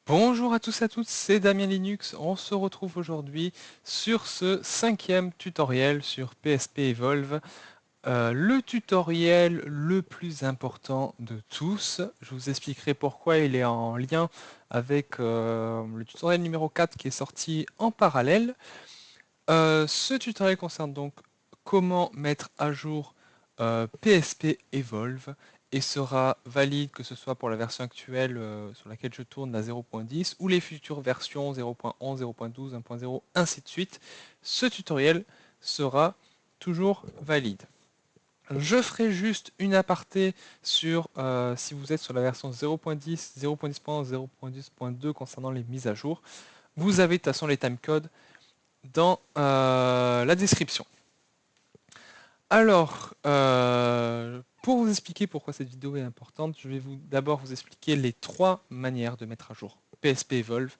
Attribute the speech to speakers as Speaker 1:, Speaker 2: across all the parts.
Speaker 1: Bonjour à tous et à toutes, c'est Damien Linux. On se retrouve aujourd'hui sur ce 5e tutoriel sur PSP Evolve, le tutoriel le plus important de tous. Je vous expliquerai pourquoi il est en lien avec le tutoriel numéro 4 qui est sorti en parallèle. Ce tutoriel concerne donc comment mettre à jour PSP Evolve et sera valide que ce soit pour la version actuelle sur laquelle je tourne, la 0.10, ou les futures versions 0.11, 0.12, 1.0, ainsi de suite. Ce tutoriel sera toujours valide. Je ferai juste une aparté sur si vous êtes sur la version 0.10, 0.10.11, 0.10.2 concernant les mises à jour. Vous avez de toute façon les timecodes dans la description. Alors, pour vous expliquer pourquoi cette vidéo est importante, je vais d'abord vous expliquer les 3 manières de mettre à jour PSP Evolve.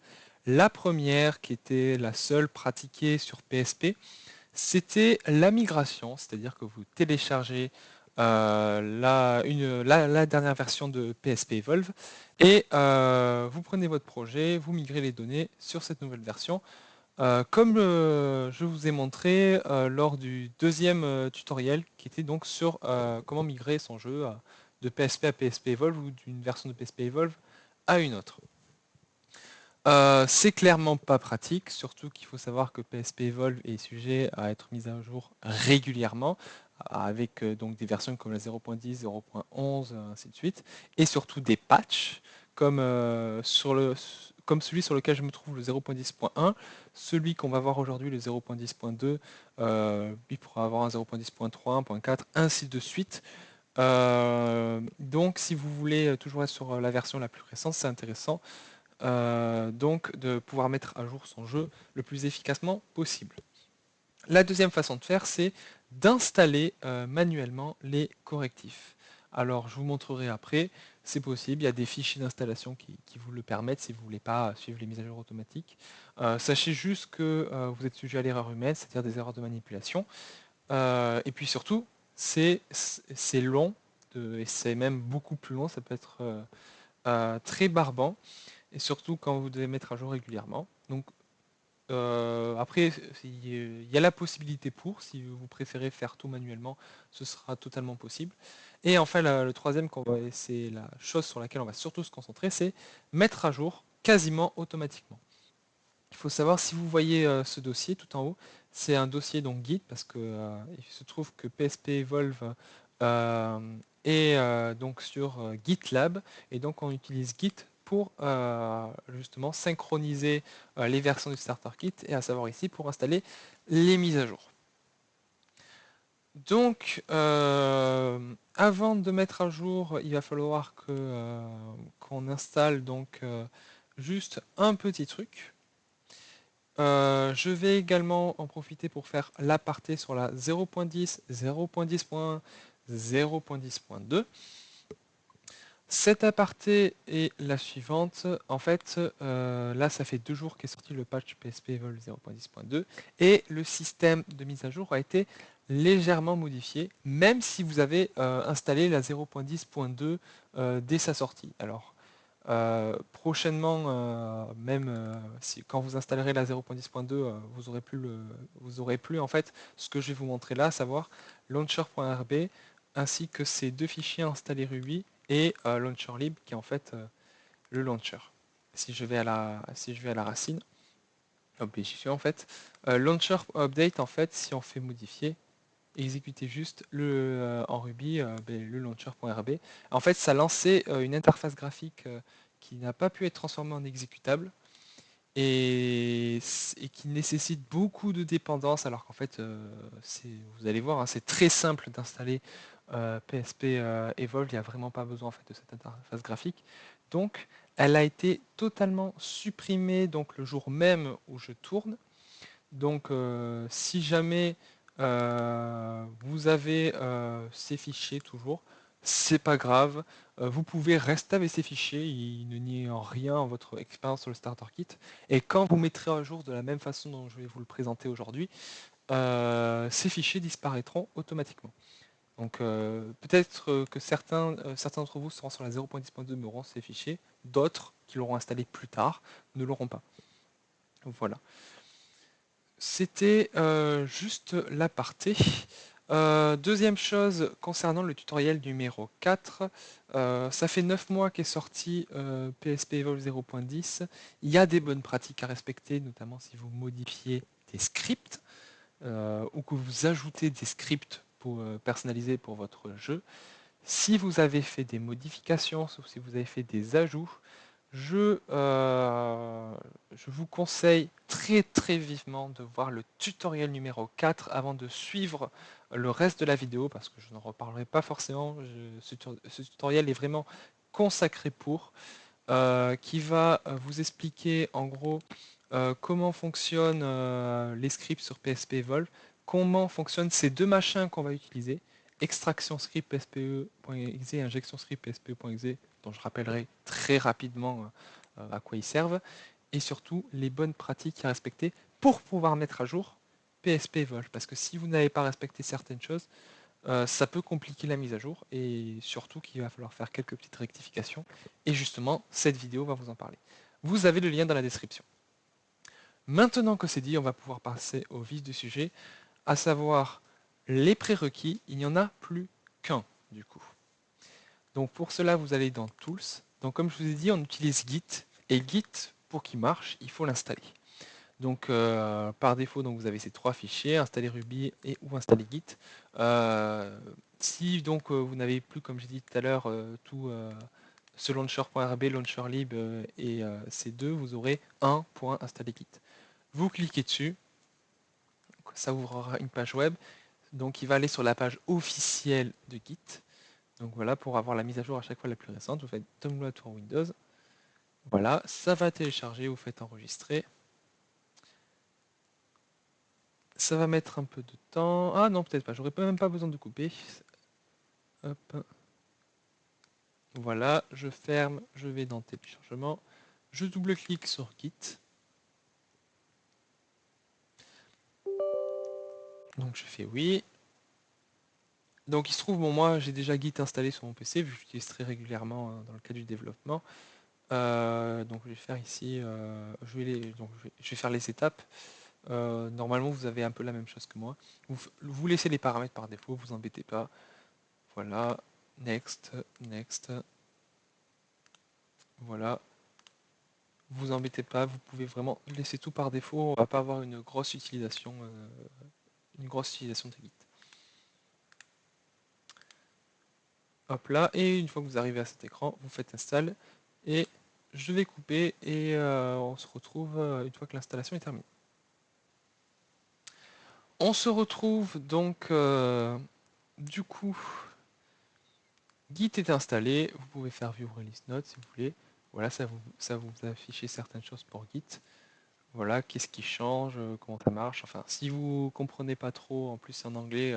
Speaker 1: La première, qui était la seule pratiquée sur PSP, c'était la migration, c'est-à-dire que vous téléchargez la dernière version de PSP Evolve et vous prenez votre projet, vous migrez les données sur cette nouvelle version. Comme je vous ai montré lors du deuxième tutoriel qui était donc sur comment migrer son jeu de PSP à PSP Evolve ou d'une version de PSP Evolve à une autre. C'est clairement pas pratique, surtout qu'il faut savoir que PSP Evolve est sujet à être mis à jour régulièrement, avec donc des versions comme la 0.10, 0.11, ainsi de suite, et surtout des patchs, comme, comme celui sur lequel je me trouve, le 0.10.1, celui qu'on va voir aujourd'hui, le 0.10.2, il pourra avoir un 0.10.3, 1.4, ainsi de suite. Donc si vous voulez toujours être sur la version la plus récente, c'est intéressant donc de pouvoir mettre à jour son jeu le plus efficacement possible. La deuxième façon de faire, c'est d'installer manuellement les correctifs. Alors je vous montrerai après, c'est possible, il y a des fichiers d'installation qui vous le permettent si vous ne voulez pas suivre les mises à jour automatiques. Sachez juste que vous êtes sujet à l'erreur humaine, c'est-à-dire des erreurs de manipulation. Et puis surtout, c'est long, et c'est même beaucoup plus long, ça peut être très barbant et surtout quand vous devez mettre à jour régulièrement. Donc après, il y a la possibilité pour, si vous préférez faire tout manuellement, ce sera totalement possible. Et enfin, le troisième, c'est la chose sur laquelle on va surtout se concentrer, c'est mettre à jour quasiment automatiquement. Il faut savoir, si vous voyez ce dossier tout en haut, c'est un dossier donc Git, parce que il se trouve que PSP Evolve est donc sur GitLab, et donc on utilise Git pour justement synchroniser les versions du Starter Kit, et à savoir ici pour installer les mises à jour. Donc, avant de mettre à jour, il va falloir qu'on installe donc juste un petit truc. Je vais également en profiter pour faire l'aparté sur la 0.10, 0.10.1, 0.10.2. Cet aparté est la suivante. En fait, là, ça fait 2 jours qu'est sorti le patch PSP Evolve 0.10.2 et le système de mise à jour a été légèrement modifié, même si vous avez installé la 0.10.2 dès sa sortie. Alors, prochainement, même quand vous installerez la 0.10.2, vous aurez plus en fait ce que je vais vous montrer là, à savoir launcher.rb ainsi que ces 2 fichiers installés Ruby et launcher lib qui est en fait le launcher. Si je vais à la racine, hop, j'y suis en fait. Launcher update, en fait, si on fait modifier, exécuter juste en Ruby le launcher.rb. En fait, ça lançait une interface graphique qui n'a pas pu être transformée en exécutable et qui nécessite beaucoup de dépendance, alors qu'en fait, vous allez voir, hein, c'est très simple d'installer PSP Evolve, il n'y a vraiment pas besoin en fait, de cette interface graphique. Donc, elle a été totalement supprimée donc, le jour même où je tourne. Donc, si jamais vous avez ces fichiers toujours, c'est pas grave. Vous pouvez rester avec ces fichiers, il ne nie en rien votre expérience sur le Starter Kit. Et quand vous mettrez à jour de la même façon dont je vais vous le présenter aujourd'hui, ces fichiers disparaîtront automatiquement. Donc peut-être que certains d'entre vous seront sur la 0.10.2 mais auront ces fichiers, d'autres qui l'auront installé plus tard ne l'auront pas. Voilà. C'était juste l'aparté. Deuxième chose concernant le tutoriel numéro 4, ça fait 9 mois qu'est sorti PSP Evolve 0.10. Il y a des bonnes pratiques à respecter, notamment si vous modifiez des scripts ou que vous ajoutez des scripts pour, personnalisés pour votre jeu. Si vous avez fait des modifications, sauf si vous avez fait des ajouts, je vous conseille très très vivement de voir le tutoriel numéro 4 avant de suivre le reste de la vidéo, parce que je n'en reparlerai pas forcément. Ce tutoriel est vraiment consacré pour, qui va vous expliquer en gros comment fonctionnent les scripts sur PSP Evolve, comment fonctionnent ces deux machins qu'on va utiliser, extraction script PSPE.exe et injection script PSPE.exe, dont je rappellerai très rapidement à quoi ils servent, et surtout les bonnes pratiques à respecter pour pouvoir mettre à jour PSP Evolve. Parce que si vous n'avez pas respecté certaines choses, ça peut compliquer la mise à jour, et surtout qu'il va falloir faire quelques petites rectifications. Et justement, cette vidéo va vous en parler. Vous avez le lien dans la description. Maintenant que c'est dit, on va pouvoir passer au vif du sujet, à savoir les prérequis. Il n'y en a plus qu'un du coup. Donc pour cela, vous allez dans Tools. Donc comme je vous ai dit, on utilise Git. Et Git, pour qu'il marche, il faut l'installer. Donc par défaut, donc, vous avez ces trois fichiers, installer Ruby et ou installer Git. Si donc vous n'avez plus, comme j'ai dit tout à l'heure, tout ce launcher.rb, launcherlib et ces deux, vous aurez un point installer Git. Vous cliquez dessus, ça ouvrira une page web. Donc il va aller sur la page officielle de Git. Donc voilà, pour avoir la mise à jour à chaque fois la plus récente, vous faites download pour Windows. Voilà, ça va télécharger, vous faites enregistrer. Ça va mettre un peu de temps. Ah non, peut-être pas, j'aurais même pas besoin de couper. Hop. Voilà, je ferme, je vais dans téléchargement. Je double-clique sur Git. Donc je fais oui. Donc il se trouve, bon, moi j'ai déjà Git installé sur mon PC, vu que j'utilise très régulièrement dans le cadre du développement. Donc je vais faire ici, je vais faire les étapes. Normalement vous avez un peu la même chose que moi. Vous laissez les paramètres par défaut, vous embêtez pas. Voilà, next, next. Voilà, vous embêtez pas, vous pouvez vraiment laisser tout par défaut. On va pas avoir une grosse utilisation de Git. Hop là, et une fois que vous arrivez à cet écran, vous faites install et je vais couper et on se retrouve une fois que l'installation est terminée. On se retrouve donc du coup, Git est installé, vous pouvez faire view release notes si vous voulez. Voilà, ça vous afficher certaines choses pour Git. Voilà, qu'est-ce qui change, comment ça marche. Enfin, si vous comprenez pas trop, en plus c'est en anglais,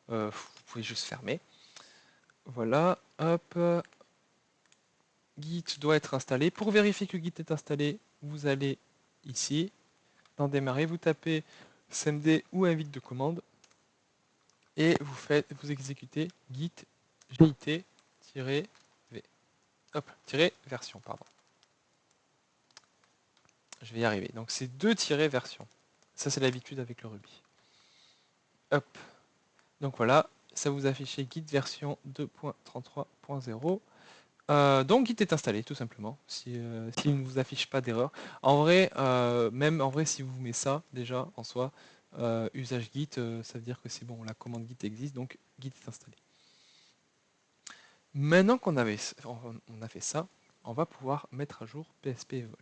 Speaker 1: vous pouvez juste fermer. Voilà, hop, Git doit être installé. Pour vérifier que Git est installé, vous allez ici, dans démarrer, vous tapez cmd ou invite de commande et vous exécutez git git-v. Hop, version, pardon. Je vais y arriver. Donc c'est 2-version. Ça c'est l'habitude avec le Ruby. Hop. Donc voilà, ça vous affiche Git version 2.33.0. Donc Git est installé tout simplement, s'il ne vous affiche pas d'erreur. En vrai, même en vrai, si vous met ça déjà en soi, usage Git, ça veut dire que c'est bon, la commande Git existe, donc Git est installé. Maintenant qu'on a fait ça, on va pouvoir mettre à jour PSP Evolve.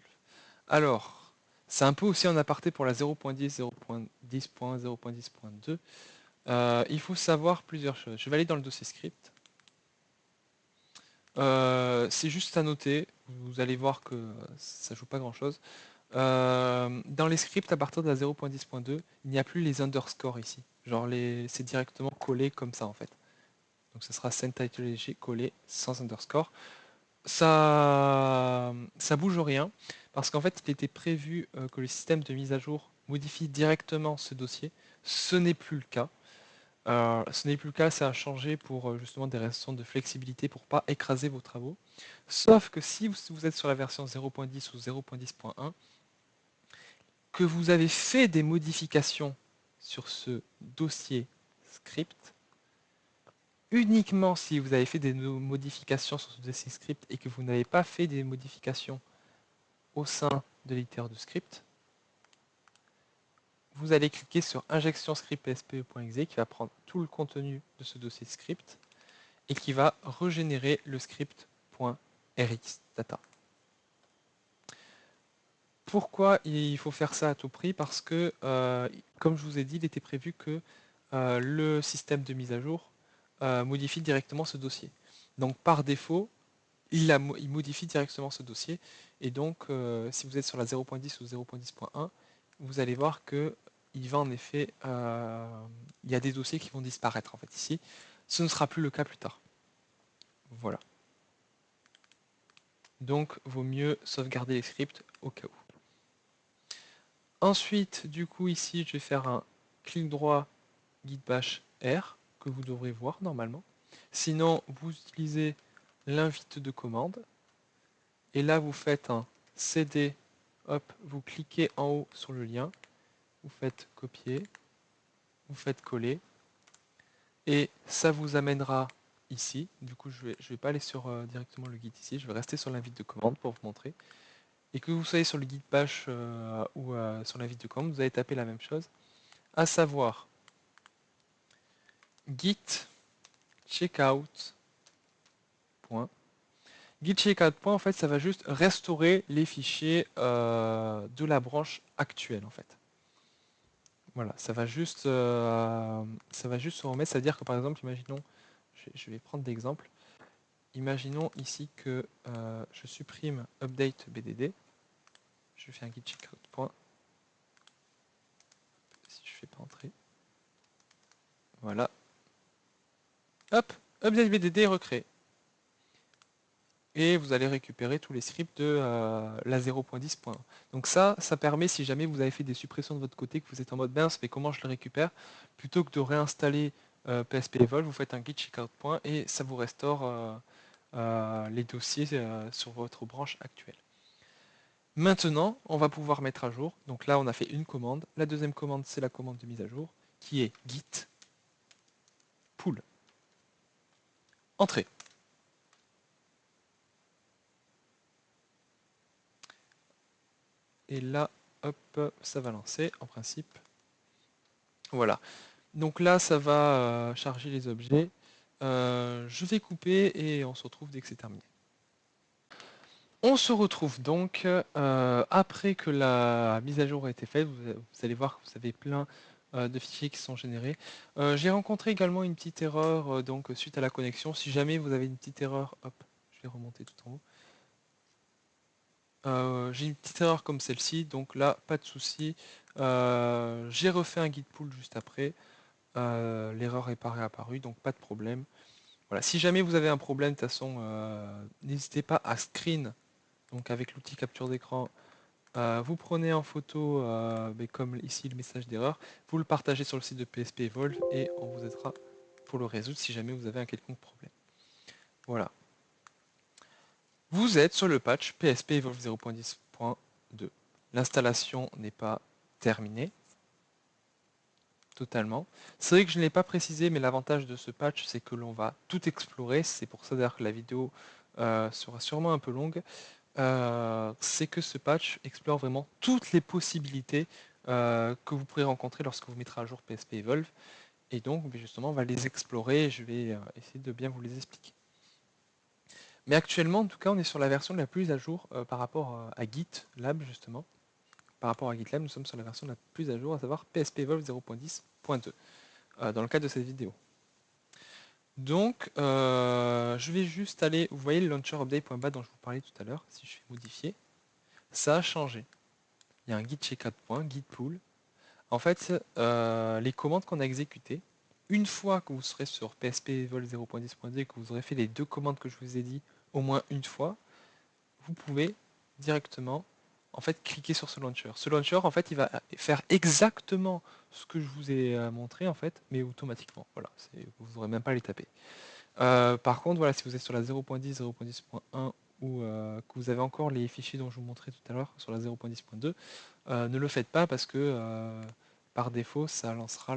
Speaker 1: Alors, c'est un peu aussi en aparté pour la 0.10, 0.10.1, 0.10.2. Il faut savoir plusieurs choses. Je vais aller dans le dossier script. C'est juste à noter, vous allez voir que ça joue pas grand chose. Dans les scripts à partir de la 0.10.2, il n'y a plus les underscores ici. Genre c'est directement collé comme ça en fait. Donc ça sera send-title collé sans underscore. Ça bouge rien parce qu'en fait il était prévu que le système de mise à jour modifie directement ce dossier. Ce n'est plus le cas. Ce n'est plus le cas, c'est à changer pour justement des raisons de flexibilité pour pas écraser vos travaux. Sauf que si vous êtes sur la version 0.10 ou 0.10.1, que vous avez fait des modifications sur ce dossier script, uniquement si vous avez fait des modifications sur ce dossier script et que vous n'avez pas fait des modifications au sein de l'éditeur de script, vous allez cliquer sur injection script pspe.exe qui va prendre tout le contenu de ce dossier script et qui va régénérer le script.rxdata. Pourquoi il faut faire ça à tout prix? Parce que, comme je vous ai dit, il était prévu que le système de mise à jour modifie directement ce dossier. Donc par défaut, il modifie directement ce dossier. Et donc, si vous êtes sur la 0.10 ou 0.10.1, vous allez voir que il va en effet, il y a des dossiers qui vont disparaître en fait ici. Ce ne sera plus le cas plus tard. Voilà. Donc, vaut mieux sauvegarder les scripts au cas où. Ensuite, du coup, ici, je vais faire un clic droit git bash R que vous devrez voir normalement. Sinon, vous utilisez l'invite de commande. Et là, vous faites un cd, hop, vous cliquez en haut sur le lien, vous faites copier, vous faites coller, et ça vous amènera ici. Du coup, je vais pas aller sur directement le git ici, je vais rester sur l'invite de commande pour vous montrer. Et que vous soyez sur le git bash ou sur l'invite de commande, vous allez taper la même chose, à savoir git checkout. Git checkout. En fait, ça va juste restaurer les fichiers de la branche actuelle en fait. Voilà, ça va juste se remettre, c'est-à-dire que par exemple, imaginons, je vais prendre d'exemple, imaginons ici que je supprime update BDD, je fais un git checkout point, si je fais pas entrer, voilà, hop, update BDD est recréé. Et vous allez récupérer tous les scripts de la 0.10.1. Donc ça permet, si jamais vous avez fait des suppressions de votre côté, que vous êtes en mode mince, mais comment je le récupère, plutôt que de réinstaller PSP Evolve, vous faites un git checkout point et ça vous restaure les dossiers sur votre branche actuelle. Maintenant, on va pouvoir mettre à jour. Donc là, on a fait une commande. La deuxième commande, c'est la commande de mise à jour, qui est git pull. Entrée. Et là, hop, ça va lancer en principe. Voilà. Donc là, ça va charger les objets. Je vais couper et on se retrouve dès que c'est terminé. On se retrouve donc après que la mise à jour a été faite. Vous allez voir que vous avez plein de fichiers qui sont générés. J'ai rencontré également une petite erreur donc suite à la connexion. Si jamais vous avez une petite erreur, hop, je vais remonter tout en haut. J'ai une petite erreur comme celle-ci, donc là, pas de souci. J'ai refait un git pull juste après. L'erreur est pas réapparue, donc pas de problème. Voilà. Si jamais vous avez un problème, de toute façon, n'hésitez pas à screen, donc avec l'outil capture d'écran, vous prenez en photo, comme ici le message d'erreur, vous le partagez sur le site de PSP Evolve et on vous aidera pour le résoudre si jamais vous avez un quelconque problème. Voilà. Vous êtes sur le patch PSP Evolve 0.10.2. L'installation n'est pas terminée totalement. C'est vrai que je ne l'ai pas précisé, mais l'avantage de ce patch, c'est que l'on va tout explorer. C'est pour ça d'ailleurs que la vidéo sera sûrement un peu longue. C'est que ce patch explore vraiment toutes les possibilités que vous pourrez rencontrer lorsque vous mettrez à jour PSP Evolve. Et donc, justement, on va les explorer et je vais essayer de bien vous les expliquer. Mais actuellement, en tout cas, on est sur la version la plus à jour par rapport à GitLab, justement. Par rapport à GitLab, nous sommes sur la version la plus à jour, à savoir PSP Evolve 0.10.2, dans le cadre de cette vidéo. Donc, je vais juste aller, vous voyez le launcher update.bat dont je vous parlais tout à l'heure, si je fais modifier, ça a changé. Il y a un git checkout point, git pull. En fait, les commandes qu'on a exécutées, une fois que vous serez sur PSP Evolve 0.10.2 et que vous aurez fait les deux commandes que je vous ai dit au moins une fois, vous pouvez directement en fait, cliquez sur ce launcher. Ce launcher, en fait, il va faire exactement ce que je vous ai montré, en fait, mais automatiquement. Voilà, vous n'aurez même pas à les taper. Par contre, voilà, si vous êtes sur la 0.10, 0.10.1 ou que vous avez encore les fichiers dont je vous montrais tout à l'heure sur la 0.10.2, ne le faites pas parce que par défaut, ça lancera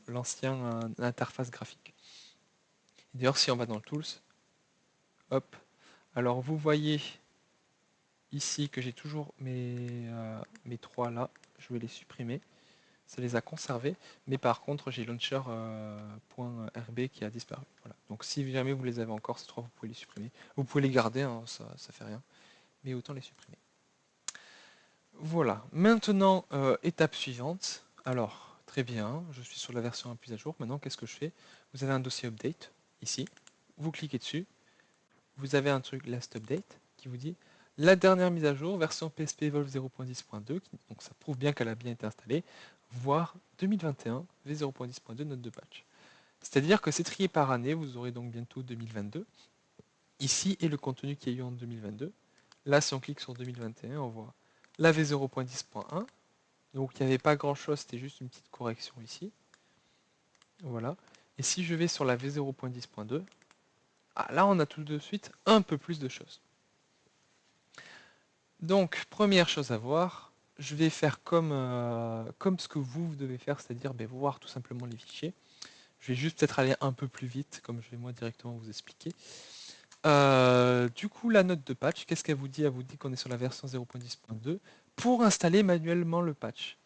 Speaker 1: l'ancien interface graphique. D'ailleurs, si on va dans le Tools, hop, alors vous voyez ici que j'ai toujours mes trois là, je vais les supprimer. Ça les a conservés, mais par contre j'ai launcher.rb qui a disparu. Voilà. Donc si jamais vous les avez encore, ces trois, vous pouvez les supprimer. Vous pouvez les garder, hein, ça fait rien, mais autant les supprimer. Voilà, maintenant étape suivante. Alors, très bien, je suis sur la version 1 plus à jour. Maintenant, qu'est-ce que je fais? Vous avez un dossier update, ici. Vous cliquez dessus. Vous avez un truc last update qui vous dit la dernière mise à jour, version PSP Evolve 0.10.2, donc ça prouve bien qu'elle a bien été installée, voire 2021 V0.10.2 note de patch. C'est-à-dire que c'est trié par année, vous aurez donc bientôt 2022. Ici est le contenu qu'il y a eu en 2022. Là, si on clique sur 2021, on voit la V0.10.1. Donc il n'y avait pas grand-chose, c'était juste une petite correction ici. Voilà. Et si je vais sur la V0.10.2, là on a tout de suite un peu plus de choses. Donc, première chose à voir, je vais faire comme ce que vous devez faire, c'est-à-dire voir tout simplement les fichiers. Je vais juste peut-être aller un peu plus vite, comme je vais moi directement vous expliquer. Du coup, la note de patch, qu'est-ce qu'elle vous dit? Elle vous dit qu'on est sur la version 0.10.2 pour installer manuellement le patch.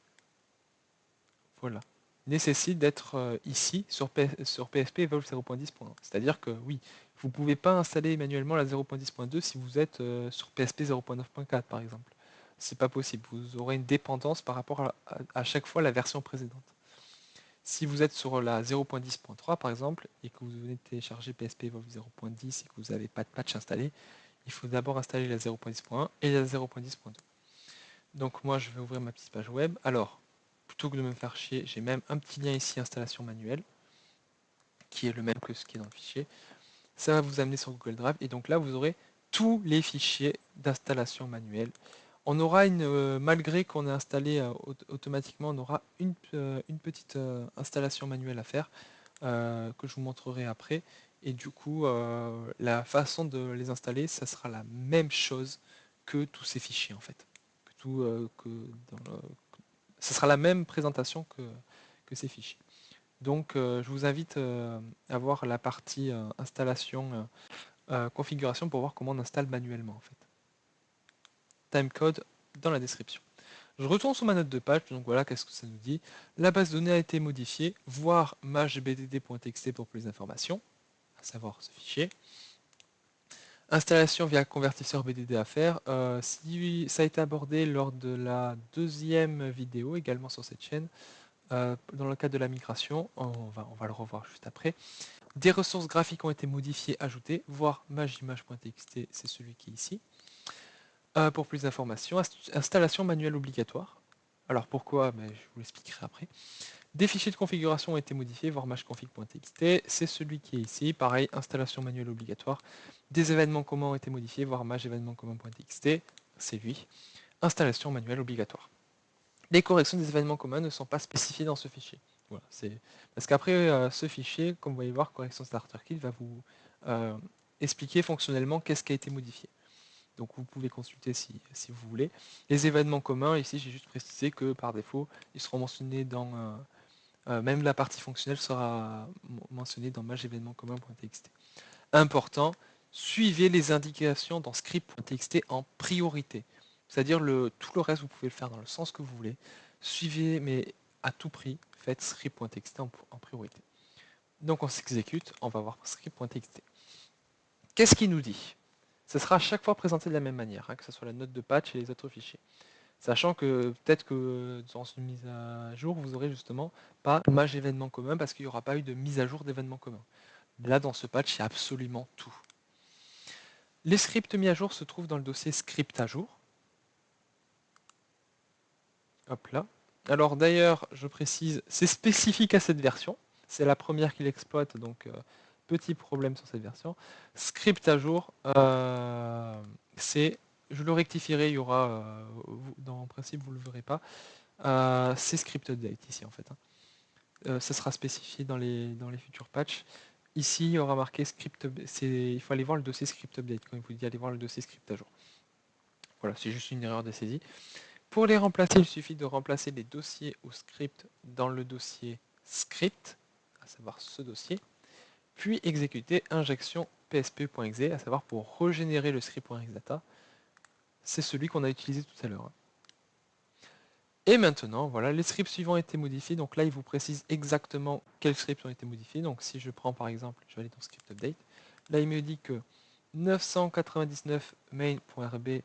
Speaker 1: Voilà. Nécessite d'être ici sur PSP Evolve 0.10.1. C'est-à-dire que oui, vous ne pouvez pas installer manuellement la 0.10.2 si vous êtes sur PSP 0.9.4 par exemple. C'est pas possible. Vous aurez une dépendance par rapport à chaque fois la version précédente. Si vous êtes sur la 0.10.3 par exemple et que vous venez de télécharger PSP Evolve 0.10 et que vous n'avez pas de patch installé, il faut d'abord installer la 0.10.1 et la 0.10.2. Donc moi je vais ouvrir ma petite page web. Alors, plutôt que de me faire chier, j'ai même un petit lien ici, installation manuelle, qui est le même que ce qui est dans le fichier. Ça va vous amener sur Google Drive, et donc là vous aurez tous les fichiers d'installation manuelle. On aura malgré qu'on ait installé automatiquement, on aura une petite installation manuelle à faire, que je vous montrerai après. Et du coup, la façon de les installer, ça sera la même chose que tous ces fichiers en fait. Ça sera la même présentation que ces fichiers. Donc je vous invite à voir la partie installation, configuration pour voir comment on installe manuellement en fait. Timecode dans la description. Je retourne sur ma note de patch, donc voilà, qu'est-ce que ça nous dit? La base de données a été modifiée, voir magebdd.txt pour plus d'informations, à savoir ce fichier. Installation via convertisseur BDD à faire. Si ça a été abordé lors de la deuxième vidéo, également sur cette chaîne, dans le cadre de la migration, on va le revoir juste après. Des ressources graphiques ont été modifiées, ajoutées, voir magimage.txt, c'est celui qui est ici. Pour plus d'informations, installation manuelle obligatoire. Alors pourquoi? Je vous l'expliquerai après. Des fichiers de configuration ont été modifiés, voir mageconfig.txt, c'est celui qui est ici. Pareil, installation manuelle obligatoire. Des événements communs ont été modifiés, voir mageévénementcommun.txt, c'est lui. Installation manuelle obligatoire. Les corrections des événements communs ne sont pas spécifiées dans ce fichier. Voilà, parce qu'après ce fichier, comme vous voyez voir, correction starter kit va vous expliquer fonctionnellement qu'est-ce qui a été modifié. Donc vous pouvez consulter si vous voulez. Les événements communs, ici j'ai juste précisé que par défaut, ils seront mentionnés dans... même la partie fonctionnelle sera mentionnée dans mageévénementcommun.txt. Important, suivez les indications dans script.txt en priorité. C'est-à-dire tout le reste, vous pouvez le faire dans le sens que vous voulez. Suivez, mais à tout prix, faites script.txt en priorité. Donc on s'exécute, on va voir script.txt. Qu'est-ce qu'il nous dit? Ça sera à chaque fois présenté de la même manière, que ce soit la note de patch et les autres fichiers. Sachant que peut-être que dans une mise à jour, vous aurez justement pas mage événement commun parce qu'il n'y aura pas eu de mise à jour d'événements communs. Là, dans ce patch, il y a absolument tout. Les scripts mis à jour se trouvent dans le dossier script à jour. Hop là. Alors d'ailleurs, je précise, c'est spécifique à cette version. C'est la première qu'il exploite, donc petit problème sur cette version. Script à jour, c'est je le rectifierai, il y aura, en principe vous ne le verrez pas, c'est script update ici en fait. Ça sera spécifié dans les futurs patchs. Ici, il y aura marqué script, il faut aller voir le dossier script update quand il vous dit aller voir le dossier script à jour. Voilà, c'est juste une erreur de saisie. Pour les remplacer, il suffit de remplacer les dossiers ou scripts dans le dossier script, à savoir ce dossier, puis exécuter injection psp.exe, à savoir pour régénérer le script.xdata. C'est celui qu'on a utilisé tout à l'heure. Et maintenant, voilà, les scripts suivants ont été modifiés. Donc là, il vous précise exactement quels scripts ont été modifiés. Donc si je prends par exemple, je vais aller dans script update. Là, il me dit que 999 main.rb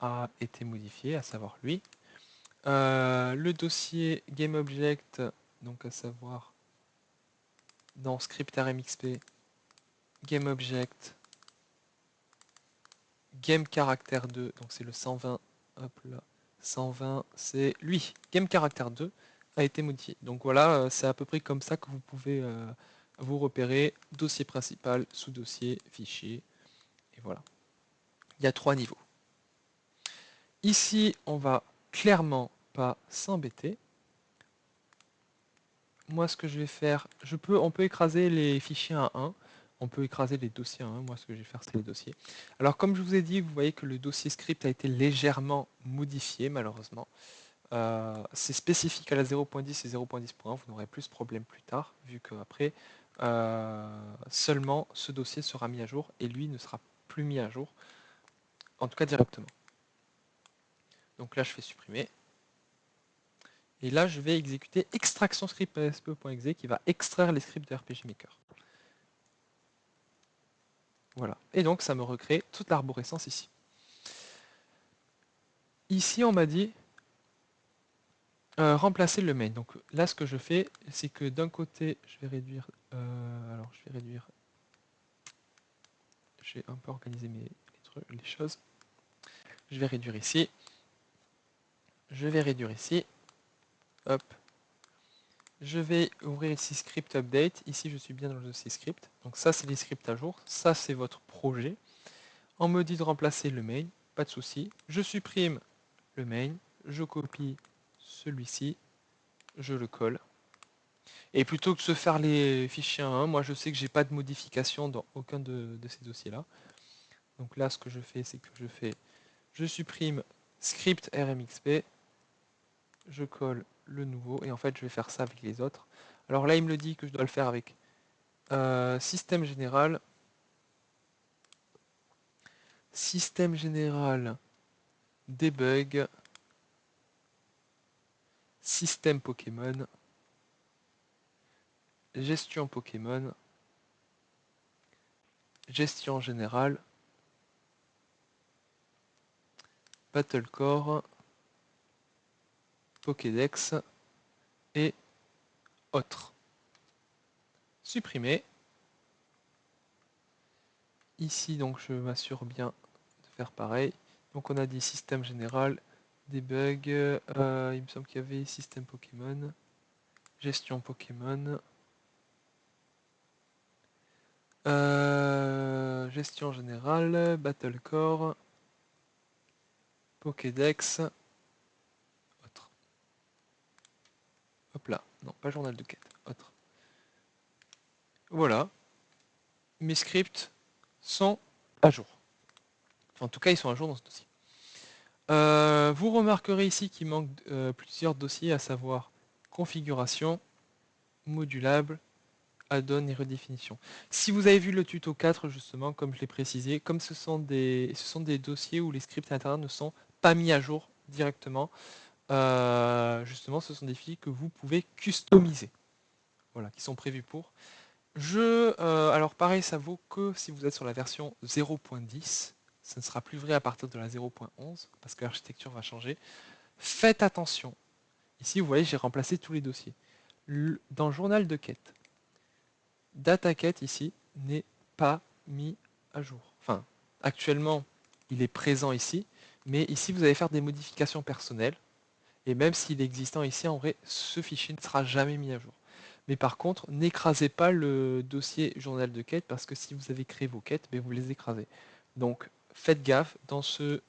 Speaker 1: a été modifié, à savoir lui. Le dossier GameObject, donc à savoir dans script RMXP, GameObject, GameCharacter2, donc c'est le 120, hop là, 120, c'est lui, GameCharacter2 a été modifié. Donc voilà, c'est à peu près comme ça que vous pouvez vous repérer, dossier principal, sous-dossier, fichier, et voilà. Il y a 3 niveaux. Ici, on va clairement pas s'embêter. Moi, ce que je vais faire, on peut écraser les fichiers à 1, on peut écraser les dossiers à 1. Moi, ce que je vais faire, c'est les dossiers. Alors, comme je vous ai dit, vous voyez que le dossier script a été légèrement modifié, malheureusement. C'est spécifique à la 0.10 et 0.10.1, vous n'aurez plus ce problème plus tard, vu qu'après, seulement ce dossier sera mis à jour, et lui ne sera plus mis à jour, en tout cas directement. Donc là, je fais supprimer. Et là, je vais exécuter extraction script psp.exe qui va extraire les scripts de RPG Maker. Voilà. Et donc, ça me recrée toute l'arborescence ici. Ici, on m'a dit remplacer le main. Donc là, ce que je fais, c'est que d'un côté, je vais réduire... je vais un peu organiser les choses. Je vais réduire ici. Je vais réduire ici. Hop. Je vais ouvrir ici script update. Ici, je suis bien dans le dossier script. Donc ça, c'est les scripts à jour. Ça, c'est votre projet. On me dit de remplacer le main. Pas de souci. Je supprime le main. Je copie celui-ci. Je le colle. Et plutôt que de se faire les fichiers 1, moi je sais que j'ai pas de modification dans aucun de ces dossiers-là. Donc là, ce que je fais, c'est que je supprime script RMXP, je colle le nouveau, et en fait je vais faire ça avec les autres. Alors là, il me le dit que je dois le faire avec système général, debug, système Pokémon, gestion Pokémon, gestion générale, Battlecore, Pokédex et autres. Supprimer. Ici, donc, je m'assure bien de faire pareil. Donc, on a dit système général, debug, il me semble qu'il y avait système Pokémon, gestion Pokémon, gestion générale, Battlecore, Pokédex, autre. Hop là, non, pas journal de quête, autre. Voilà, mes scripts sont à jour. Enfin, en tout cas, ils sont à jour dans ce dossier. Vous remarquerez ici qu'il manque plusieurs dossiers, à savoir configuration, modulable, add-on et redéfinition. Si vous avez vu le tuto 4, justement, comme je l'ai précisé, comme ce sont des dossiers où les scripts internes ne sont pas mis à jour directement, justement, ce sont des fichiers que vous pouvez customiser. Voilà, qui sont prévus pour. Alors pareil, ça vaut que si vous êtes sur la version 0.10, ça ne sera plus vrai à partir de la 0.11, parce que l'architecture va changer. Faites attention. Ici, vous voyez, j'ai remplacé tous les dossiers. Dans le journal de quête, DataQuête ici n'est pas mis à jour. Enfin, actuellement, il est présent ici, mais ici, vous allez faire des modifications personnelles. Et même s'il est existant ici, en vrai, ce fichier ne sera jamais mis à jour. Mais par contre, n'écrasez pas le dossier journal de quête, parce que si vous avez créé vos quêtes, mais vous les écrasez. Donc, faites gaffe dans si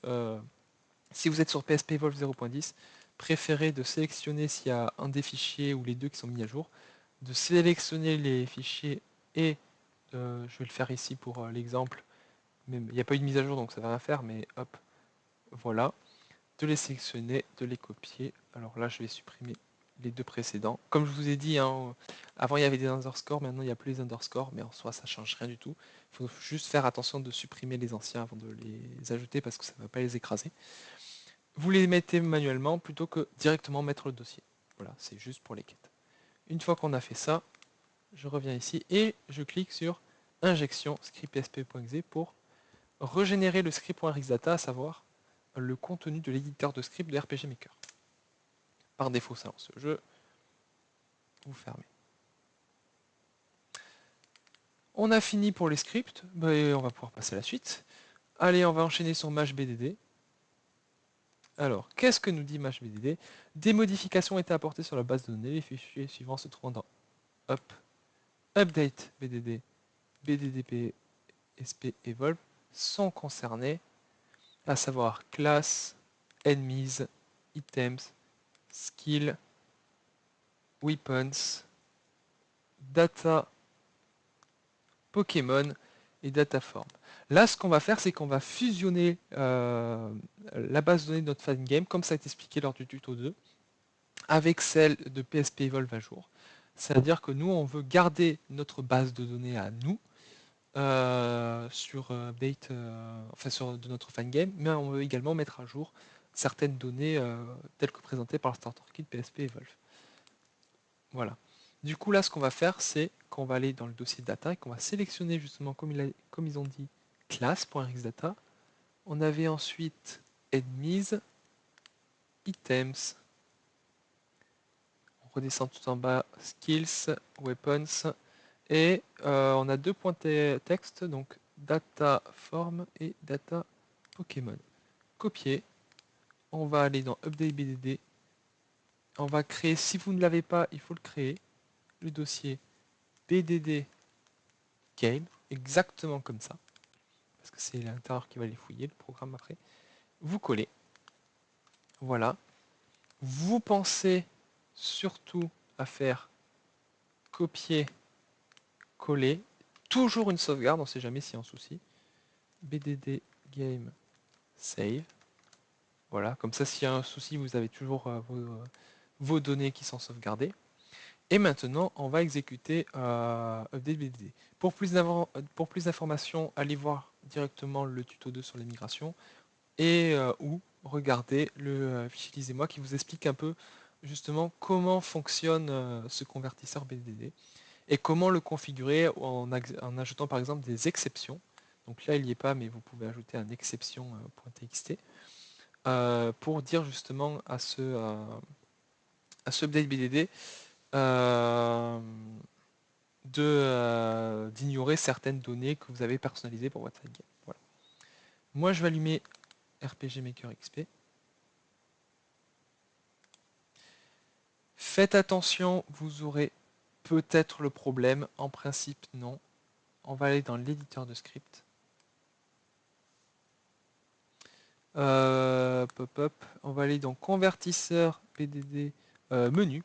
Speaker 1: vous êtes sur PSP Evolve 0.10, préférez de sélectionner s'il y a un des fichiers ou les deux qui sont mis à jour, de sélectionner les fichiers et je vais le faire ici pour l'exemple, mais il n'y a pas eu de mise à jour donc ça va rien faire, mais hop, voilà, de les sélectionner, de les copier. Alors là je vais supprimer les deux précédents. Comme je vous ai dit, hein, avant il y avait des underscores, maintenant il n'y a plus les underscores, mais en soi ça change rien du tout. Il faut juste faire attention de supprimer les anciens avant de les ajouter parce que ça ne va pas les écraser. Vous les mettez manuellement plutôt que directement mettre le dossier. Voilà, c'est juste pour les quêtes. Une fois qu'on a fait ça, je reviens ici et je clique sur injection script.sp.exe pour régénérer le script.rxdata, à savoir le contenu de l'éditeur de script de RPG Maker. Par défaut, ça lance le jeu. Vous fermez. On a fini pour les scripts, et on va pouvoir passer à la suite. Allez, on va enchaîner sur MashBDD. Alors, qu'est-ce que nous dit MashBDD? Des modifications ont été apportées sur la base de données. Les fichiers suivants se trouvent dans Update BDD, BDDP, SP Evolve sont concernés, à savoir class, enemies, items, skill, weapons, data, Pokémon et dataform. Là, ce qu'on va faire, c'est qu'on va fusionner la base de données de notre fangame, comme ça a été expliqué lors du tuto 2, avec celle de PSP Evolve à jour. C'est-à-dire que nous, on veut garder notre base de données à nous, sur update, enfin sur de notre fangame, mais on veut également mettre à jour certaines données telles que présentées par le Starter Kit PSP Evolve. Voilà. Du coup là ce qu'on va faire c'est qu'on va aller dans le dossier data et qu'on va sélectionner justement comme ils ont dit class.rxdata. On avait ensuite enemies, items, on redescend tout en bas, skills, weapons, et on a deux points texte, donc data form et data Pokémon. Copier, on va aller dans Update BDD, on va créer, si vous ne l'avez pas, il faut le créer, le dossier BDD Game, exactement comme ça, parce que c'est l'intérieur qui va les fouiller, le programme après. Vous collez, voilà. Vous pensez surtout à faire copier, coller, toujours une sauvegarde, on ne sait jamais s'il y a un souci. BDD Game Save. Voilà, comme ça s'il y a un souci, vous avez toujours vos données qui sont sauvegardées. Et maintenant, on va exécuter update BDD. Pour plus d'informations, allez voir directement le tuto 2 sur les migrations et ou regardez le fichier Lisez-moi qui vous explique un peu justement comment fonctionne ce convertisseur BDD et comment le configurer en ajoutant par exemple des exceptions. Donc là, il n'y est pas, mais vous pouvez ajouter un exception.txt pour dire justement à ce update BDD d'ignorer certaines données que vous avez personnalisées pour votre game. Voilà. Moi, je vais allumer RPG Maker XP. Faites attention, vous aurez peut-être le problème. En principe, non. On va aller dans l'éditeur de script. On va aller dans convertisseur BDD menu.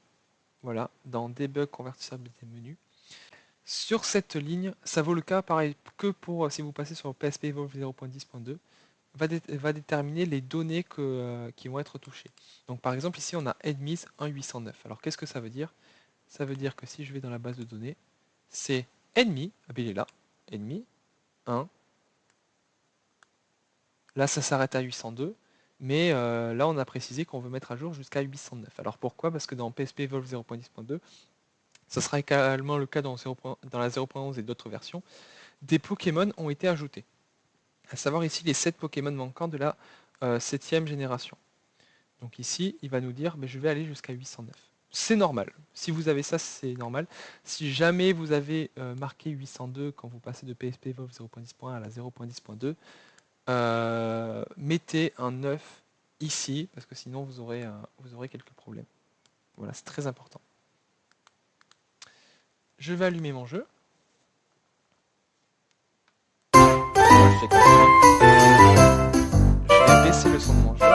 Speaker 1: Voilà, dans debug convertisseur BDD menu. Sur cette ligne, ça vaut le cas pareil que pour si vous passez sur PSP Evolve 0.10.2, va déterminer les données qui vont être touchées. Donc par exemple ici on a enemies 1.809. Alors qu'est-ce que ça veut dire? Ça veut dire que si je vais dans la base de données, c'est ennemi, ah ben il est là, ennemi 1. Là ça s'arrête à 802, mais là on a précisé qu'on veut mettre à jour jusqu'à 809. Alors pourquoi? Parce que dans PSP Evolve 0.10.2, ça sera également le cas dans la 0.11 et d'autres versions, des Pokémon ont été ajoutés. À savoir ici les 7 Pokémon manquants de la 7ème génération. Donc ici, il va nous dire, mais je vais aller jusqu'à 809. C'est normal. Si vous avez ça, c'est normal. Si jamais vous avez marqué 802 quand vous passez de PSP Evolve 0.10.1 à la 0.10.2, mettez un 9 ici, parce que sinon vous aurez quelques problèmes. Voilà, c'est très important. Je vais allumer mon jeu. check ça. Je vais baisser le son de mon jeu.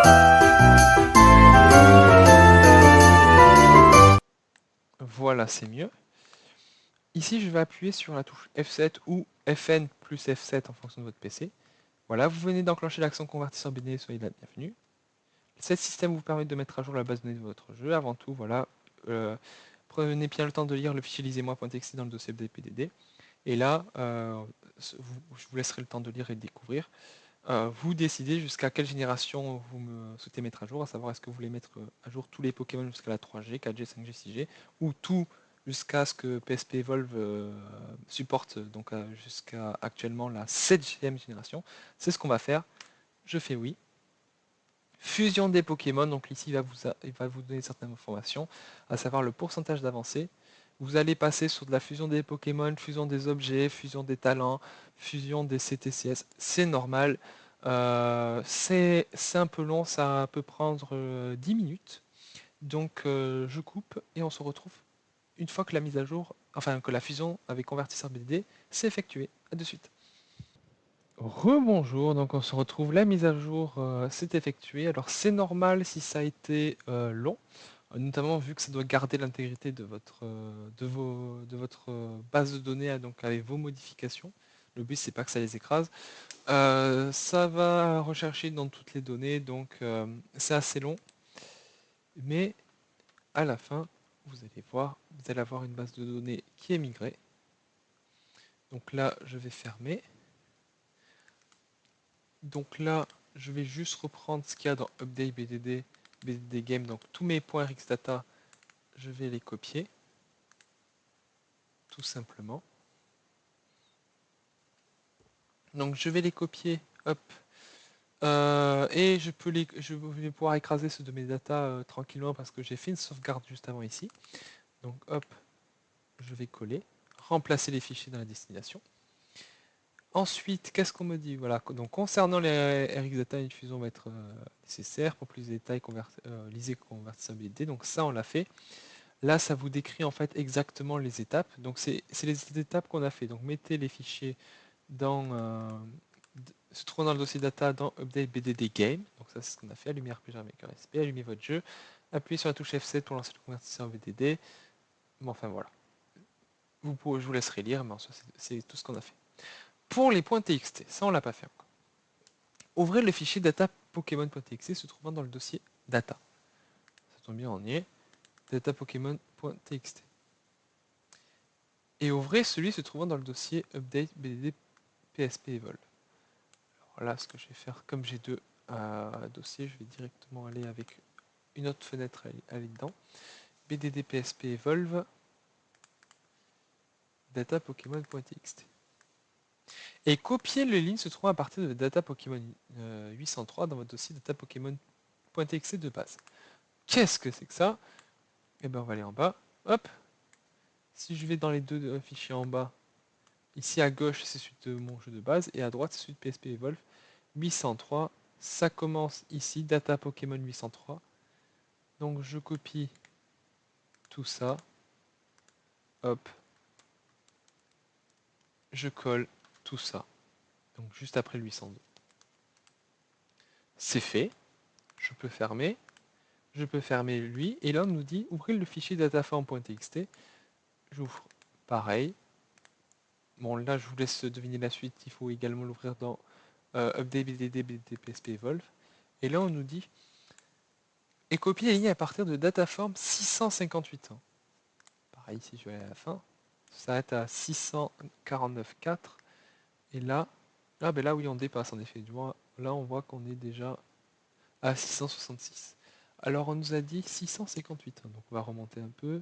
Speaker 1: Voilà, c'est mieux. Ici, je vais appuyer sur la touche F7 ou Fn plus F7 en fonction de votre PC. Voilà, vous venez d'enclencher l'action convertisseur BD, soyez la bienvenue. Ce système vous permet de mettre à jour la base de données de votre jeu. Avant tout, voilà, prenez bien le temps de lire le fichier lisez-moi.txt dans le dossier BDPDD. Et là, je vous laisserai le temps de lire et de découvrir. Vous décidez jusqu'à quelle génération vous me souhaitez mettre à jour, à savoir est-ce que vous voulez mettre à jour tous les Pokémon jusqu'à la 3G, 4G, 5G, 6G, ou tout jusqu'à ce que PSP Evolve supporte, donc jusqu'à actuellement la 7e génération. C'est ce qu'on va faire. Je fais oui. Fusion des Pokémon, donc ici il va vous donner certaines informations, à savoir le pourcentage d'avancée. Vous allez passer sur de la fusion des Pokémon, fusion des objets, fusion des talents, fusion des CTCS. C'est normal. C'est un peu long, ça peut prendre 10 minutes. Donc je coupe et on se retrouve une fois que la mise à jour, enfin que la fusion avec convertisseur BDD s'est effectuée. A de suite. Rebonjour, donc on se retrouve, la mise à jour s'est effectuée. Alors c'est normal si ça a été long, notamment vu que ça doit garder l'intégrité de votre base de données, donc avec vos modifications. Le but c'est pas que ça les écrase. Ça va rechercher dans toutes les données, donc c'est assez long. Mais à la fin, vous allez voir, vous allez avoir une base de données qui est migrée. Donc là, je vais fermer. Donc là, je vais juste reprendre ce qu'il y a dans Update BDD, BDD Game. Donc tous mes points RxData, je vais les copier. Tout simplement. Donc je vais les copier. Hop. Et je vais pouvoir écraser ceux de mes data tranquillement parce que j'ai fait une sauvegarde juste avant ici. Donc hop, je vais coller. Remplacer les fichiers dans la destination. Ensuite, qu'est-ce qu'on me dit? Voilà, donc concernant les RxData, une fusion va être nécessaire. Pour plus de détails, lisez convertibilité. Donc ça, on l'a fait. Là, ça vous décrit en fait exactement les étapes. Donc c'est les étapes qu'on a fait. Donc mettez les fichiers se trouvant dans le dossier data dans Update BDD Game. Donc ça, c'est ce qu'on a fait. Allumez RPG avec un SP, allumez votre jeu, appuyez sur la touche F7 pour lancer le convertisseur BDD. Bon, enfin voilà. Je vous laisserai lire, mais en soi, c'est tout ce qu'on a fait. Pour les points TXT, ça on l'a pas fait encore. Ouvrez le fichier data Pokémon.txt se trouvant dans le dossier data. Ça tombe bien, on y est. Data Pokémon.txt. Et ouvrez celui se trouvant dans le dossier update BDD PSP Evolve. Alors là, ce que je vais faire, comme j'ai deux dossiers, je vais directement aller avec une autre fenêtre aller dedans. BDD PSP Evolve data Pokémon.txt. Et copiez les lignes se trouvant à partir de data Pokémon 803 dans votre dossier data Pokémon.txt de base. Qu'est-ce que c'est que ça? Et ben on va aller en bas. Hop. Si je vais dans les deux fichiers en bas, ici à gauche c'est celui de mon jeu de base et à droite c'est celui de PSP Evolve 803. Ça commence ici, data Pokémon 803. Donc je copie tout ça. Hop. Je colle tout ça. Donc juste après le 802. C'est fait. Je peux fermer. Je peux fermer lui. Et là on nous dit ouvrez le fichier dataform.txt. J'ouvre pareil. Bon là je vous laisse deviner la suite. Il faut également l'ouvrir dans Update BDD BDD PSP Evolve. Et là on nous dit et copier les lignes à partir de dataform 658 ans. Pareil, si je vais à la fin, ça s'arrête à 649.4. Et là, ben là oui, on dépasse en effet. Là, on voit qu'on est déjà à 666. Alors, on nous a dit 658 ans. Donc, on va remonter un peu.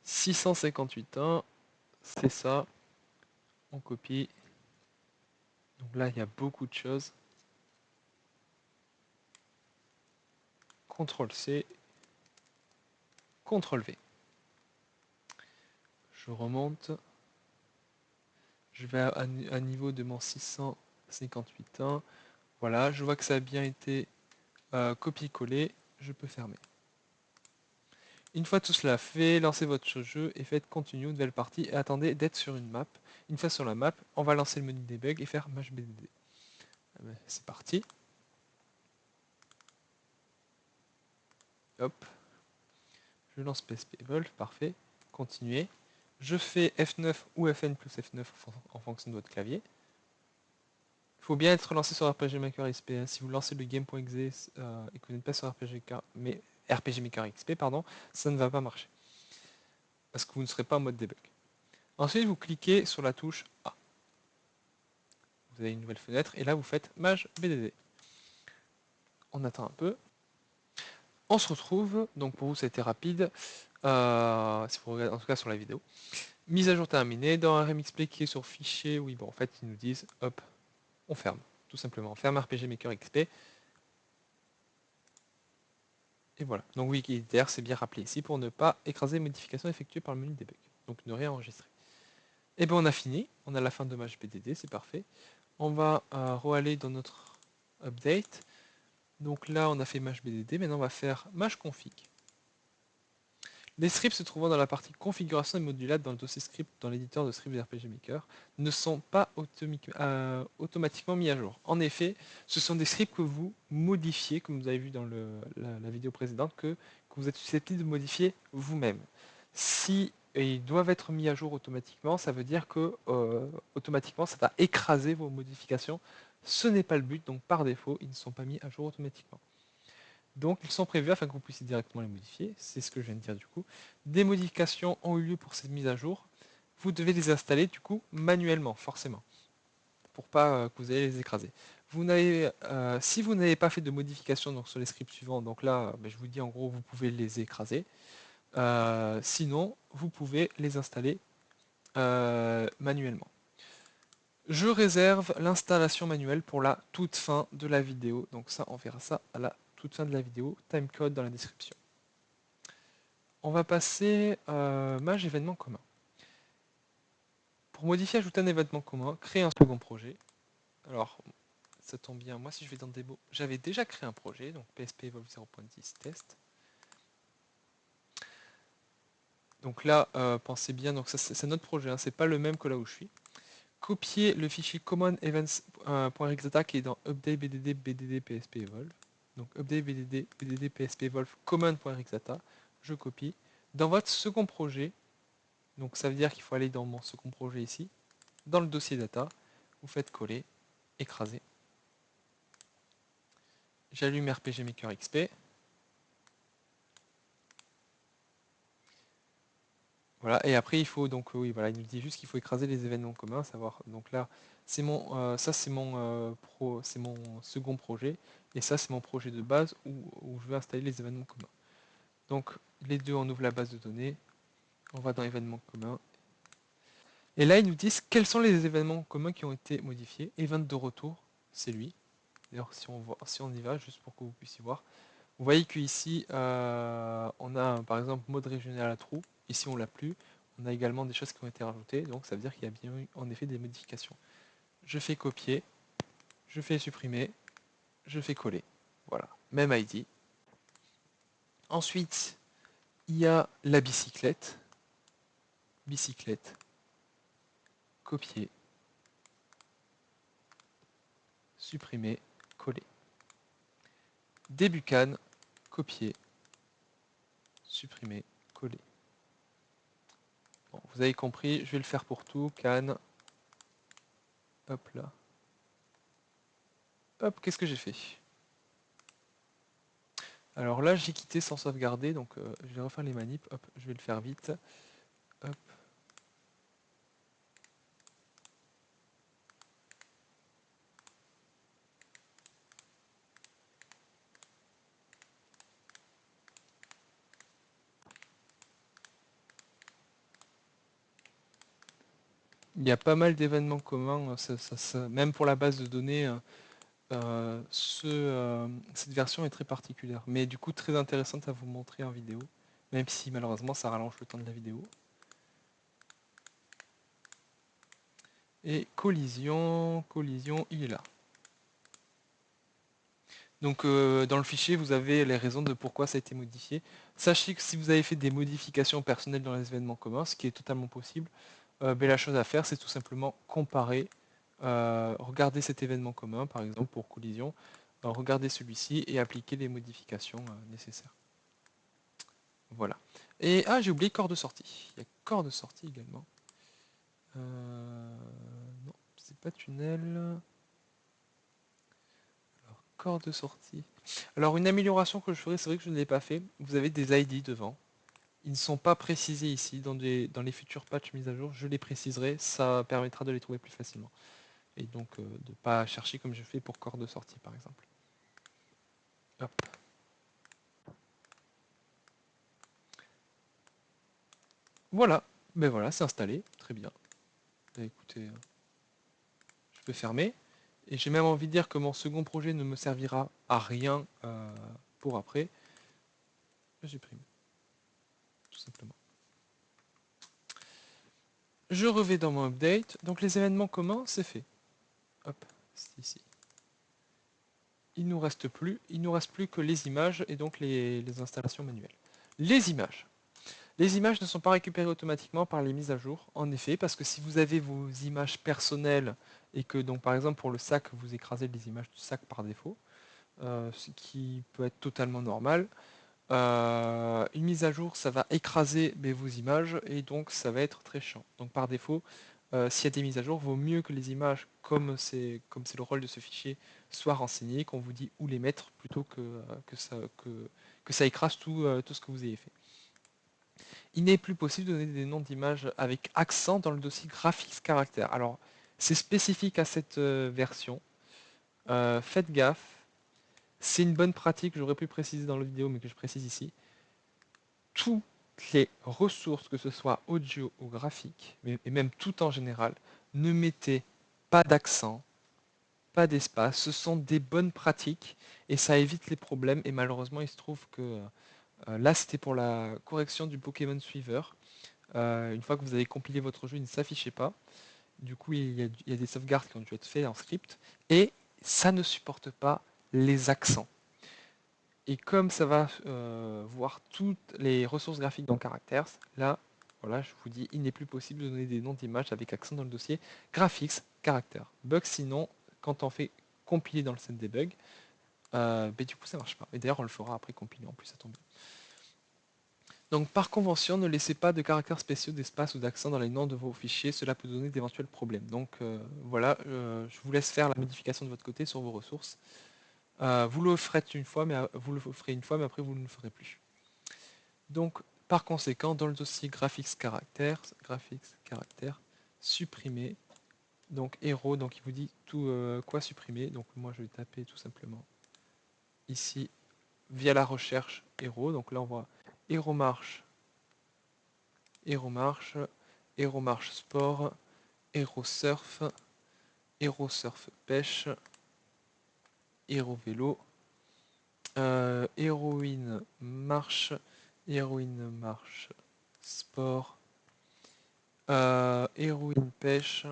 Speaker 1: 658 ans, c'est ça. On copie. Donc là, il y a beaucoup de choses. CTRL-C. CTRL-V. Je remonte. Je vais à niveau de mon 658 ans. Voilà, je vois que ça a bien été copier-coller. Je peux fermer. Une fois tout cela fait, lancez votre jeu et faites continue, nouvelle partie, et attendez d'être sur une map. Une fois sur la map, on va lancer le menu debug et faire match BDD. C'est parti. Hop. Je lance PSP Evolve, parfait. Continuer. Je fais F9 ou Fn plus F9 en fonction de votre clavier. Il faut bien être lancé sur RPG Maker XP. Hein. Si vous lancez le game.exe et que vous n'êtes pas sur RPG Maker XP, pardon, ça ne va pas marcher. Parce que vous ne serez pas en mode debug. Ensuite, vous cliquez sur la touche A. Vous avez une nouvelle fenêtre et là vous faites Maj BDD. On attend un peu. On se retrouve, donc pour vous ça a été rapide, si vous regardez en tout cas sur la vidéo. Mise à jour terminée, dans un remix play qui est sur fichier, oui bon en fait ils nous disent hop, on ferme, tout simplement, on ferme RPG Maker XP. Et voilà, donc Wikidr c'est bien rappelé ici pour ne pas écraser les modifications effectuées par le menu debug. Donc ne rien enregistrer. Et bien on a fini, on a la fin de Maj BDD, c'est parfait. On va re-aller dans notre update. Donc là on a fait Maj BDD, maintenant on va faire Maj config. Les scripts se trouvant dans la partie configuration et modulable dans le dossier script dans l'éditeur de scripts RPG Maker ne sont pas automatiquement mis à jour. En effet, ce sont des scripts que vous modifiez, comme vous avez vu dans la vidéo précédente, que vous êtes susceptible de modifier vous-même. Si ils doivent être mis à jour automatiquement, ça veut dire que automatiquement ça va écraser vos modifications. Ce n'est pas le but, donc par défaut, ils ne sont pas mis à jour automatiquement. Donc ils sont prévus afin que vous puissiez directement les modifier, c'est ce que je viens de dire du coup. Des modifications ont eu lieu pour cette mise à jour, vous devez les installer du coup manuellement, forcément, pour pas que vous ayez les écraser. Si vous n'avez pas fait de modifications donc, sur les scripts suivants, donc là je vous dis en gros vous pouvez les écraser. Sinon vous pouvez les installer manuellement. Je réserve l'installation manuelle pour la toute fin de la vidéo, donc ça on verra ça à la toute fin de la vidéo, timecode dans la description. On va passer Maj événement commun. Pour modifier, ajouter un événement commun, créer un second projet. Alors, ça tombe bien, moi si je vais dans démo, j'avais déjà créé un projet, donc PSP Evolve 0.10 test. Donc là, pensez bien, donc ça c'est notre projet, hein, c'est pas le même que là où je suis. Copier le fichier common events.exata qui est dans update bdd bdd psp evolve. Donc update bdd bdd psp evolve common.exata. Je copie. Dans votre second projet, donc ça veut dire qu'il faut aller dans mon second projet ici, dans le dossier data, vous faites coller, écraser. J'allume RPG Maker XP. Voilà, et après il faut donc oui voilà, il nous dit juste qu'il faut écraser les événements communs, savoir donc là c'est mon ça c'est mon c'est mon second projet et ça c'est mon projet de base où je vais installer les événements communs. Donc les deux on ouvre la base de données, on va dans événements communs. Et là ils nous disent quels sont les événements communs qui ont été modifiés. Event de retour, c'est lui. D'ailleurs si on y va, juste pour que vous puissiez voir. Vous voyez qu'ici, on a par exemple mode régional à trou. Ici, on l'a plus. On a également des choses qui ont été rajoutées. Donc, ça veut dire qu'il y a bien eu en effet des modifications. Je fais copier. Je fais supprimer. Je fais coller. Voilà. Même ID. Ensuite, il y a la bicyclette. Bicyclette. Copier. Supprimer. Coller. Débucane. Copier. Supprimer. Coller. Bon, vous avez compris, je vais le faire pour tout. Can. Hop là. Hop, qu'est-ce que j'ai fait? Alors là, j'ai quitté sans sauvegarder, donc je vais refaire les manips. Hop, je vais le faire vite. Hop. Il y a pas mal d'événements communs, même pour la base de données, cette version est très particulière, mais du coup très intéressante à vous montrer en vidéo, même si malheureusement ça rallonge le temps de la vidéo. Et collision, il est là. Donc dans le fichier, vous avez les raisons de pourquoi ça a été modifié. Sachez que si vous avez fait des modifications personnelles dans les événements communs, ce qui est totalement possible, la chose à faire, c'est tout simplement comparer regardez cet événement commun, par exemple pour collision, regardez celui-ci et appliquez les modifications nécessaires. Voilà. Et j'ai oublié corps de sortie. Il y a corps de sortie également. Non, c'est pas tunnel. Alors, corps de sortie. Alors une amélioration que je ferai, c'est vrai que je ne l'ai pas fait. Vous avez des ID devant. Ils ne sont pas précisés ici. Dans les futurs patchs mis à jour, je les préciserai. Ça permettra de les trouver plus facilement. Et donc de ne pas chercher comme je fais pour corps de sortie par exemple. Hop. Voilà. Ben voilà, c'est installé. Très bien. Ben écoutez, je peux fermer. Et j'ai même envie de dire que mon second projet ne me servira à rien pour après. Je supprime. Tout simplement. Je revais dans mon update. Donc les événements communs, c'est fait. Hop, c'est ici. Il nous reste plus que les images et donc les installations manuelles. Les images. Les images ne sont pas récupérées automatiquement par les mises à jour, en effet, parce que si vous avez vos images personnelles et que donc par exemple pour le sac vous écrasez les images du sac par défaut, ce qui peut être totalement normal, une mise à jour ça va écraser vos images et donc ça va être très chiant. Donc par défaut, s'il y a des mises à jour, vaut mieux que les images, comme c'est le rôle de ce fichier, soient renseignées, qu'on vous dit où les mettre plutôt que ça écrase tout ce que vous ayez fait. Il n'est plus possible de donner des noms d'images avec accent dans le dossier graphics caractère. Alors, c'est spécifique à cette version. Faites gaffe. C'est une bonne pratique, j'aurais pu préciser dans la vidéo, mais que je précise ici. Toutes les ressources, que ce soit audio ou graphique, et même tout en général, ne mettez pas d'accent, pas d'espace. Ce sont des bonnes pratiques et ça évite les problèmes. Et malheureusement, il se trouve que là, c'était pour la correction du Pokémon Suiveur. Une fois que vous avez compilé votre jeu, il ne s'affichait pas. Du coup, il y a des sauvegardes qui ont dû être faites en script. Et ça ne supporte pas les accents. Et comme ça va voir toutes les ressources graphiques dans Characters, là, voilà, je vous dis, il n'est plus possible de donner des noms d'images avec accent dans le dossier graphics, caractère. Bug sinon, quand on fait compiler dans le set debug, du coup ça marche pas. Et d'ailleurs on le fera après compiler en plus, ça tombe bien. Donc par convention, ne laissez pas de caractères spéciaux d'espace ou d'accent dans les noms de vos fichiers, cela peut donner d'éventuels problèmes. Donc voilà, je vous laisse faire la modification de votre côté sur vos ressources. Vous le ferez une fois, mais après vous ne le ferez plus. Donc par conséquent, dans le dossier graphics caractères, supprimer. Donc héros, donc il vous dit tout quoi supprimer. Donc moi je vais taper tout simplement ici via la recherche héros. Donc là on voit héros marche, héros marche, héros marche sport, héros surf, héros surf pêche, héros vélo, héroïne marche sport, héroïne pêche,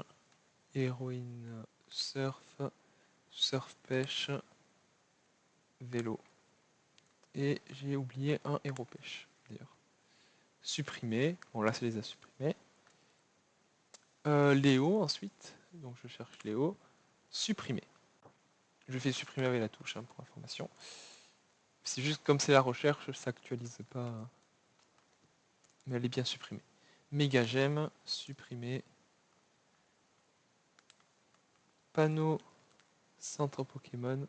Speaker 1: héroïne surf, surf pêche, vélo. Et j'ai oublié un héros pêche d'ailleurs. Supprimer, bon là c'est les a supprimés. Léo ensuite, donc je cherche Léo, supprimer. Je fais supprimer avec la touche pour information. C'est juste comme c'est la recherche, ça s'actualise pas. Mais elle est bien supprimée. Méga gemme, supprimer. Panneau, centre Pokémon.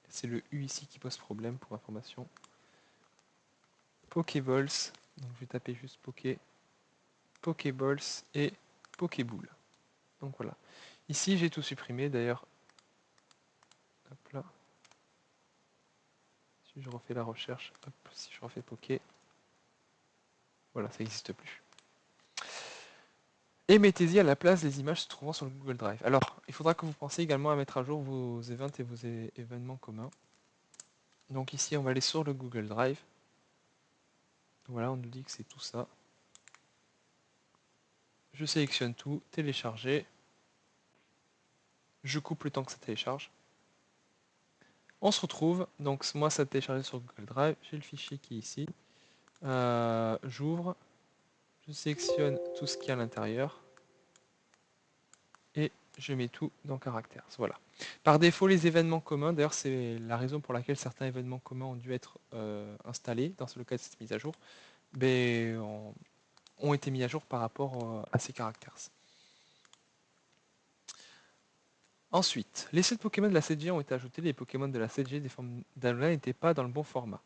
Speaker 1: C'est le U ici qui pose problème pour information. Pokéballs, donc je vais taper juste Pokéballs et Pokéball. Donc voilà. Ici j'ai tout supprimé d'ailleurs. Hop là. Si je refais la recherche, hop, si je refais Poké, voilà, ça n'existe plus. Et mettez-y à la place des images se trouvant sur le Google Drive. Alors, il faudra que vous pensiez également à mettre à jour vos events et vos événements communs. Donc ici, on va aller sur le Google Drive. Voilà, on nous dit que c'est tout ça. Je sélectionne tout, télécharger. Je coupe le temps que ça télécharge. On se retrouve, donc moi ça a téléchargé sur Google Drive, j'ai le fichier qui est ici. J'ouvre, je sélectionne tout ce qu'il y a à l'intérieur. et je mets tout dans caractères. Voilà. Par défaut, les événements communs, d'ailleurs c'est la raison pour laquelle certains événements communs ont dû être installés dans le cas de cette mise à jour, ben, ont été mis à jour par rapport à ces caractères. Ensuite, les sets Pokémon de la CG ont été ajoutés. Les Pokémon de la CG des formes d'Alola n'étaient pas dans le bon format.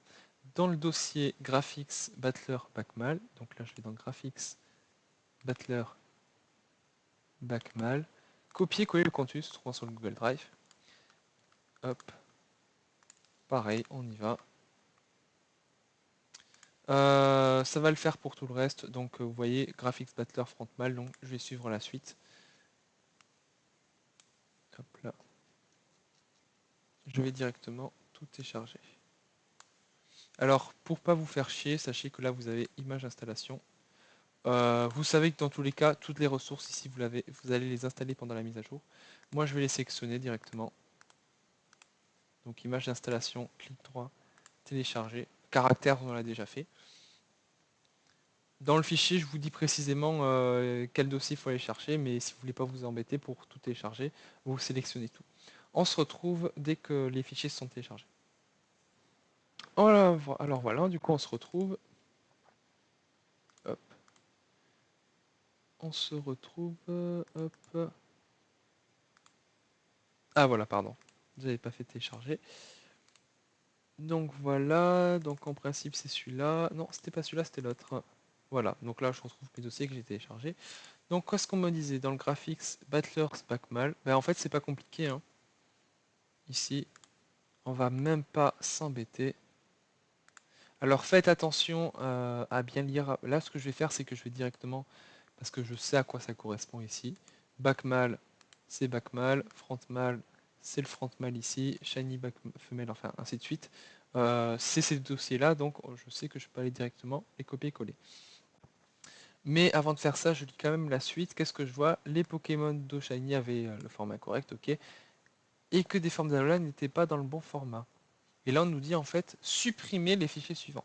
Speaker 1: Dans le dossier Graphics Battler Backmal, donc là je vais dans Graphics Battler Backmal, copier-coller le contenu se trouvant sur le Google Drive. Hop, pareil, on y va. Ça va le faire pour tout le reste. Donc vous voyez, Graphics Battler Frontmal, donc je vais suivre la suite. Hop là. Je vais directement tout télécharger. Alors, pour pas vous faire chier, sachez que là vous avez image installation. Vous savez que dans tous les cas, toutes les ressources ici, vous allez les installer pendant la mise à jour. Moi, je vais les sélectionner directement. Donc, image d'installation, clic droit, télécharger. Caractère, on l'a déjà fait. Dans le fichier, je vous dis précisément quel dossier il faut aller chercher, mais si vous ne voulez pas vous embêter pour tout télécharger, vous sélectionnez tout. On se retrouve dès que les fichiers sont téléchargés. Voilà, alors voilà, du coup on se retrouve. Hop. On se retrouve. Hop. Ah voilà, pardon. Vous n'avez pas fait télécharger. Donc voilà, donc en principe c'est celui-là. Non, c'était pas celui-là, c'était l'autre. Voilà, donc là je retrouve mes dossiers que j'ai téléchargés. Donc qu'est-ce qu'on me disait dans le graphics Battlers Backmal? Ben en fait c'est pas compliqué, hein. Ici, on va même pas s'embêter. Alors faites attention à bien lire. Là ce que je vais faire c'est que je vais directement, parce que je sais à quoi ça correspond ici. Backmal, c'est backmal. Frontmal, c'est le frontmal ici. Shiny back femelle, enfin ainsi de suite. C'est ces dossiers-là, donc je sais que je peux aller directement les copier-coller. Mais avant de faire ça, je lis quand même la suite. Qu'est-ce que je vois? Les Pokémon d'eau Shiny avaient le format correct, ok. Et que des formes d'Alola n'étaient pas dans le bon format. Et là, on nous dit en fait supprimer les fichiers suivants.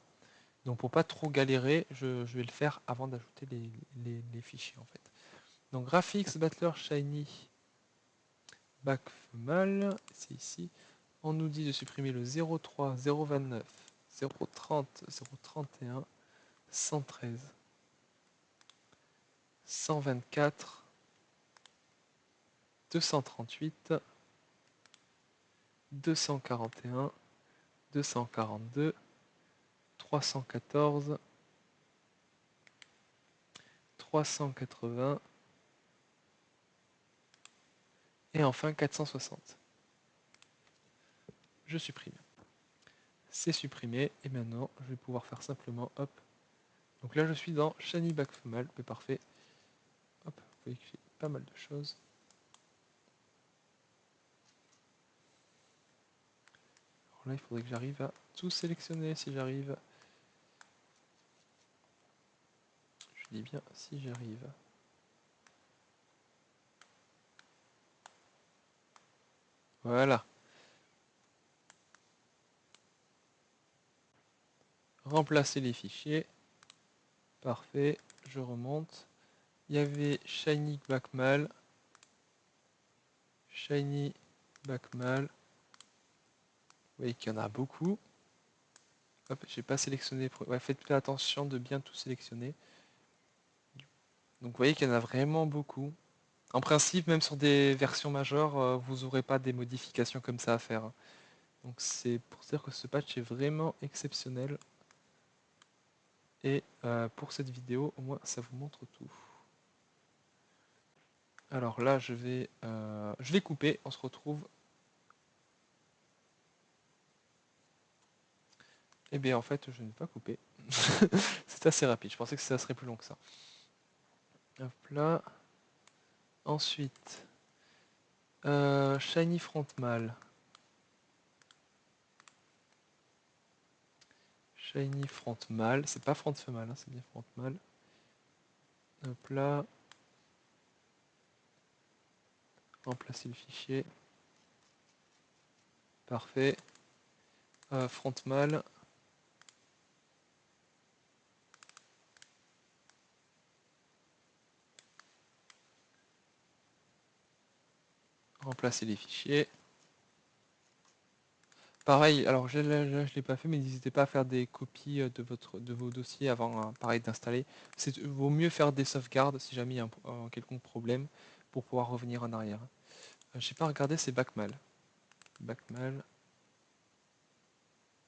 Speaker 1: Donc pour pas trop galérer, je vais le faire avant d'ajouter les fichiers en fait. Donc Graphics Battler Shiny Back Female, c'est ici. On nous dit de supprimer le 03, 029, 030, 031, 113, 124, 238, 241, 242, 314, 380 et enfin 460. Je supprime. C'est supprimé et maintenant je vais pouvoir faire simplement hop. Donc là je suis dans Shiny Back Female, mais parfait. Hop, vous voyez que j'ai pas mal de choses. Alors là il faudrait que j'arrive à tout sélectionner si j'arrive. Je dis bien si j'arrive. Voilà. Remplacer les fichiers. Parfait. Je remonte. Il y avait Shiny Backmal. Shiny Backmal. Vous voyez qu'il y en a beaucoup. Hop, j'ai pas sélectionné. Ouais, faites attention de bien tout sélectionner. Donc vous voyez qu'il y en a vraiment beaucoup. En principe, même sur des versions majeures, vous n'aurez pas des modifications comme ça à faire, hein. Donc c'est pour dire que ce patch est vraiment exceptionnel. Et pour cette vidéo, au moins ça vous montre tout. Alors là, je vais couper, on se retrouve. Eh bien en fait, je n'ai pas coupé. C'est assez rapide, je pensais que ça serait plus long que ça. Hop là. Ensuite, Shiny Frontmal. Shiny Frontmal, c'est pas front female, hein, c'est bien Frontmal. Hop là. Remplacer le fichier. Parfait. Frontmal. remplacer les fichiers. Pareil, alors je ne l'ai pas fait, mais n'hésitez pas à faire des copies de vos dossiers avant, pareil, d'installer. Vaut mieux faire des sauvegardes si jamais il y a un quelconque problème pour pouvoir revenir en arrière. J'ai pas regardé, c'est Backmal. Backmal.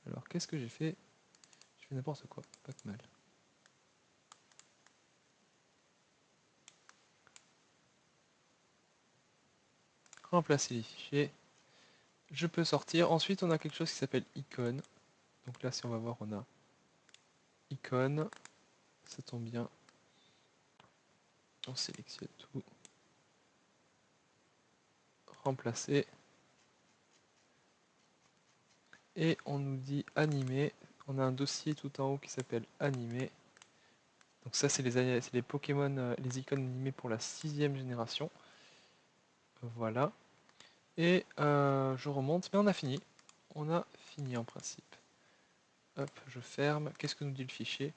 Speaker 1: Alors qu'est-ce que j'ai fait? Je fais n'importe quoi. Backmal. Remplacer les fichiers. Je peux sortir. Ensuite, on a quelque chose qui s'appelle icône. Donc là, si on va voir, on a icône. Ça tombe bien. On sélectionne tout. Remplacer. Et on nous dit animer. On a un dossier tout en haut qui s'appelle animer. Donc ça, c'est les Pokémon, les icônes animées pour la 6e génération. Voilà. Et je remonte, mais on a fini. On a fini en principe. Hop, je ferme. Qu'est-ce que nous dit le fichier?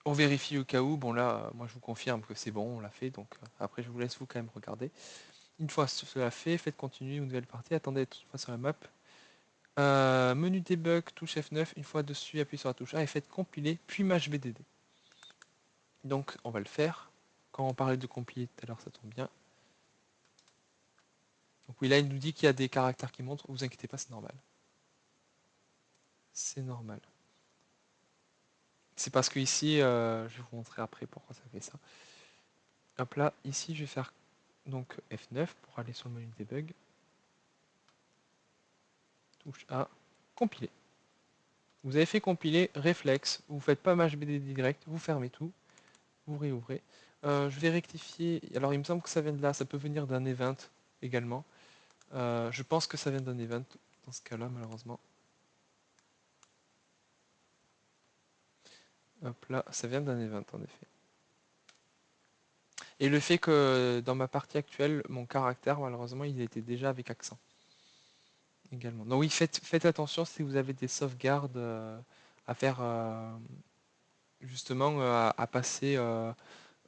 Speaker 1: On vérifie au cas où. Bon là, moi je vous confirme que c'est bon, on l'a fait. Donc après, je vous laisse vous quand même regarder. Une fois cela fait, faites continuer une nouvelle partie. Attendez toutefois sur la map. Menu debug, touche F9. Une fois dessus, appuyez sur la touche A et faites compiler, puis match BDD. Donc on va le faire. Quand on parlait de compiler tout à l'heure, ça tombe bien. Donc oui, là il nous dit qu'il y a des caractères qui montrent. Vous inquiétez pas, c'est normal. C'est normal. C'est parce que ici, je vais vous montrer après pourquoi ça fait ça. Hop là, ici je vais faire donc F9 pour aller sur le menu debug. Touche A, compiler. Vous avez fait compiler, réflexe, vous faites pas MHBD direct, vous fermez tout, vous réouvrez. Je vais rectifier, alors il me semble que ça vient de là, ça peut venir d'un event également. Je pense que ça vient d'un event dans ce cas-là, malheureusement. Hop là, ça vient d'un event en effet. Et le fait que dans ma partie actuelle, mon caractère, malheureusement, il était déjà avec accent. Également. Donc oui, faites attention si vous avez des sauvegardes à faire justement à passer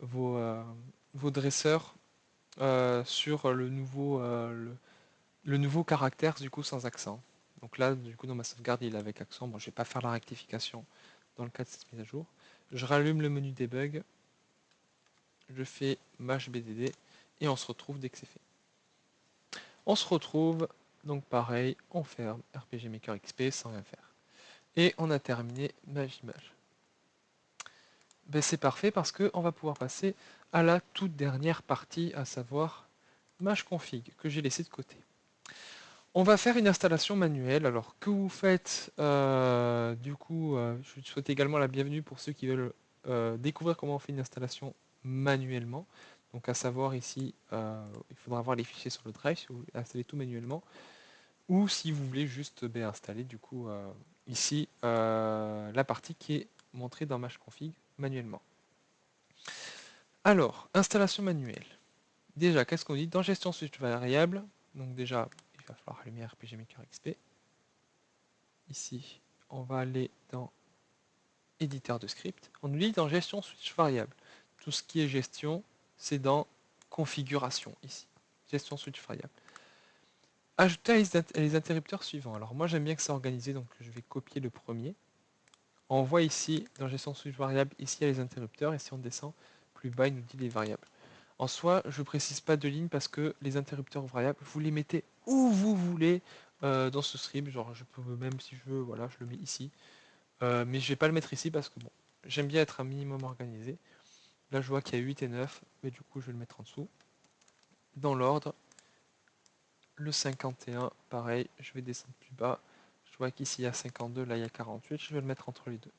Speaker 1: vos dresseurs sur le nouveau caractère du coup sans accent. Donc là, du coup, dans ma sauvegarde, il est avec accent. Bon, je vais pas faire la rectification dans le cas de cette mise à jour. Je rallume le menu debug, je fais mash bdd et on se retrouve dès que c'est fait. On se retrouve, donc pareil, on ferme RPG Maker XP sans rien faire. Et on a terminé Magimage. Ben c'est parfait parce qu'on va pouvoir passer à la toute dernière partie, à savoir Mashconfig, que j'ai laissé de côté. On va faire une installation manuelle. Alors que vous faites, du coup, je souhaite également la bienvenue pour ceux qui veulent découvrir comment on fait une installation manuellement. Donc à savoir ici, il faudra avoir les fichiers sur le drive si vous voulez installer tout manuellement. Ou si vous voulez juste installer du coup ici la partie qui est montrée dans Mashconfig manuellement. Alors, installation manuelle. Déjà, qu'est-ce qu'on dit? Dans gestion switch variable, donc déjà, il va falloir allumer RPG Maker XP. Ici, on va aller dans éditeur de script. On nous dit dans gestion switch variable. Tout ce qui est gestion, c'est dans configuration ici. Gestion switch variable. Ajouter les interrupteurs suivants. Alors moi j'aime bien que c'est organisé, donc je vais copier le premier. On voit ici, dans gestion switch variable, ici il y a les interrupteurs, et si on descend plus bas, il nous dit les variables. En soi, je ne précise pas de ligne parce que les interrupteurs variables, vous les mettez où vous voulez dans ce script. Genre, je peux même si je veux, voilà, je le mets ici. Mais je vais pas le mettre ici parce que bon, j'aime bien être un minimum organisé. Là, je vois qu'il y a 8 et 9, mais du coup, je vais le mettre en dessous. Dans l'ordre, le 51, pareil, je vais descendre plus bas. Je vois qu'ici, il y a 52, là, il y a 48. Je vais le mettre entre les deux.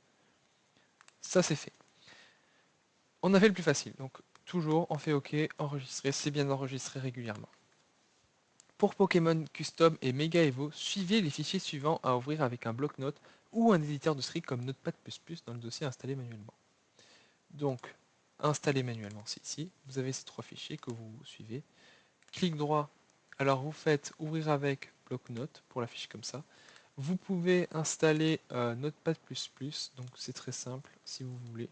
Speaker 1: Ça, c'est fait. On a fait le plus facile. Donc, toujours, on fait OK, enregistrer. C'est bien d'enregistrer régulièrement. Pour Pokémon Custom et Mega Evo, suivez les fichiers suivants à ouvrir avec un bloc-notes ou un éditeur de script comme Notepad++ dans le dossier installé manuellement. Donc, installer manuellement, c'est ici. Vous avez ces trois fichiers que vous suivez. Clic droit, alors vous faites ouvrir avec bloc-notes pour la fiche comme ça. Vous pouvez installer Notepad++, donc c'est très simple si vous voulez.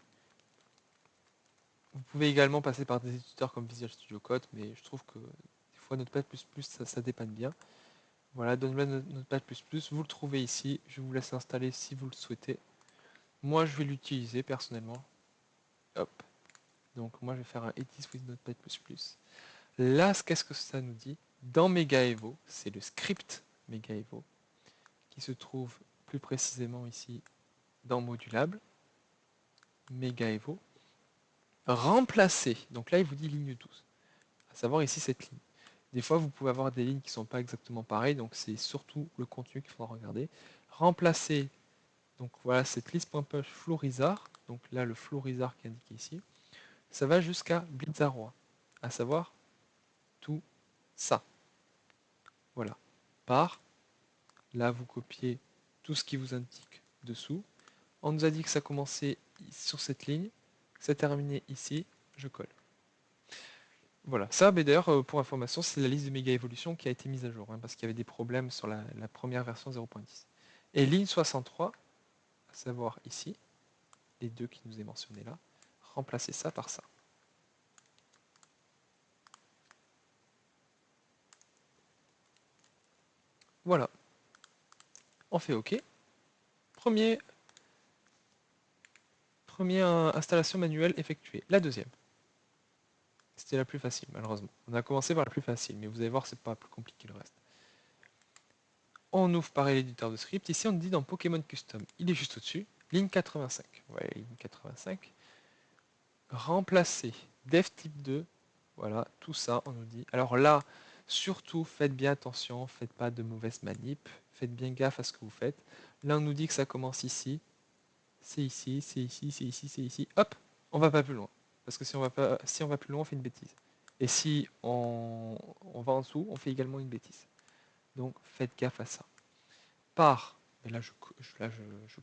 Speaker 1: Vous pouvez également passer par des éditeurs comme Visual Studio Code, mais je trouve que des fois Notepad++, ça dépanne bien. Voilà, Notepad++, vous le trouvez ici, je vous laisse l'installer si vous le souhaitez. Moi, je vais l'utiliser personnellement. Hop. Donc moi, je vais faire un edit with Notepad++. Là, qu'est-ce que ça nous dit? Dans MegaEvo, c'est le script MegaEvo qui se trouve plus précisément ici dans Modulable. MegaEvo. Remplacer. Donc là, il vous dit ligne 12. À savoir ici cette ligne. Des fois, vous pouvez avoir des lignes qui ne sont pas exactement pareilles, donc c'est surtout le contenu qu'il faudra regarder. Remplacer, donc voilà, cette liste.push Florizard, donc là, le Florizard qui est indiqué ici, ça va jusqu'à Blitzarrois, à savoir tout ça. Voilà. Par, là, vous copiez tout ce qui vous indique dessous. On nous a dit que ça commençait sur cette ligne, ça terminait ici, je colle. Voilà, ça, mais d'ailleurs, pour information, c'est la liste de méga évolution qui a été mise à jour, hein, parce qu'il y avait des problèmes sur la première version 0.10. Et ligne 63, à savoir ici, les deux qui nous est mentionné là, remplacer ça par ça. Voilà, on fait OK. Première installation manuelle effectuée. La deuxième. C'était la plus facile, malheureusement. On a commencé par la plus facile, mais vous allez voir, c'est pas plus compliqué le reste. On ouvre pareil l'éditeur de script. Ici, on dit dans Pokémon Custom. Il est juste au-dessus. Ligne 85. Ouais, ligne 85. Remplacer dev type 2. Voilà, tout ça, on nous dit. Alors là, surtout, faites bien attention. Faites pas de mauvaises manip. Faites bien gaffe à ce que vous faites. Là, on nous dit que ça commence ici. C'est ici, c'est ici, c'est ici, c'est ici. Hop, on va pas plus loin. Parce que si on va plus loin, on fait une bêtise. Et si on va en dessous, on fait également une bêtise. Donc, faites gaffe à ça. Par, et là je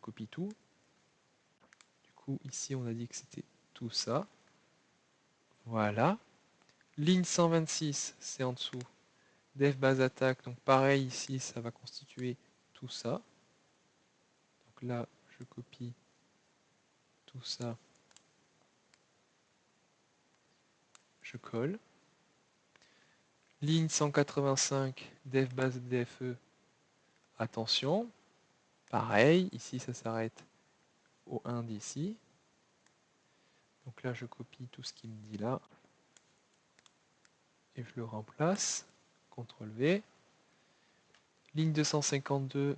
Speaker 1: copie tout. Du coup, ici on a dit que c'était tout ça. Voilà. Ligne 126, c'est en dessous. Def base attaque, donc pareil ici, ça va constituer tout ça. Donc là, je copie tout ça. Je colle. Ligne 185, def base DFE. Attention. Pareil, ici ça s'arrête au 1 d'ici. Donc là, je copie tout ce qu'il me dit là. Et je le remplace. CTRL V. Ligne 252,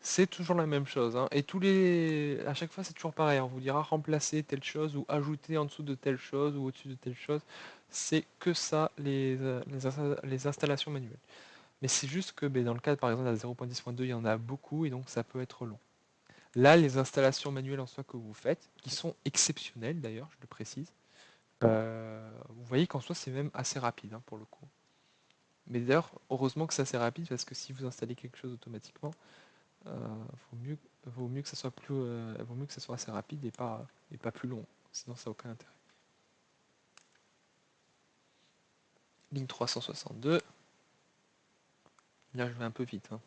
Speaker 1: c'est toujours la même chose. Hein. Et à chaque fois, c'est toujours pareil. On vous dira remplacer telle chose ou ajouter en dessous de telle chose ou au-dessus de telle chose. C'est que ça, les installations manuelles. Mais c'est juste que dans le cadre, par exemple, de la 0.10.2, il y en a beaucoup et donc ça peut être long. Là, les installations manuelles en soi que vous faites, qui sont exceptionnelles d'ailleurs, je le précise, vous voyez qu'en soi, c'est même assez rapide hein, pour le coup. Mais d'ailleurs, heureusement que c'est assez rapide parce que si vous installez quelque chose automatiquement, vaut mieux que ça soit vaut mieux que ça soit assez rapide et pas plus long. Sinon, ça n'a aucun intérêt. Ligne 362. Là, je vais un peu vite. Hein.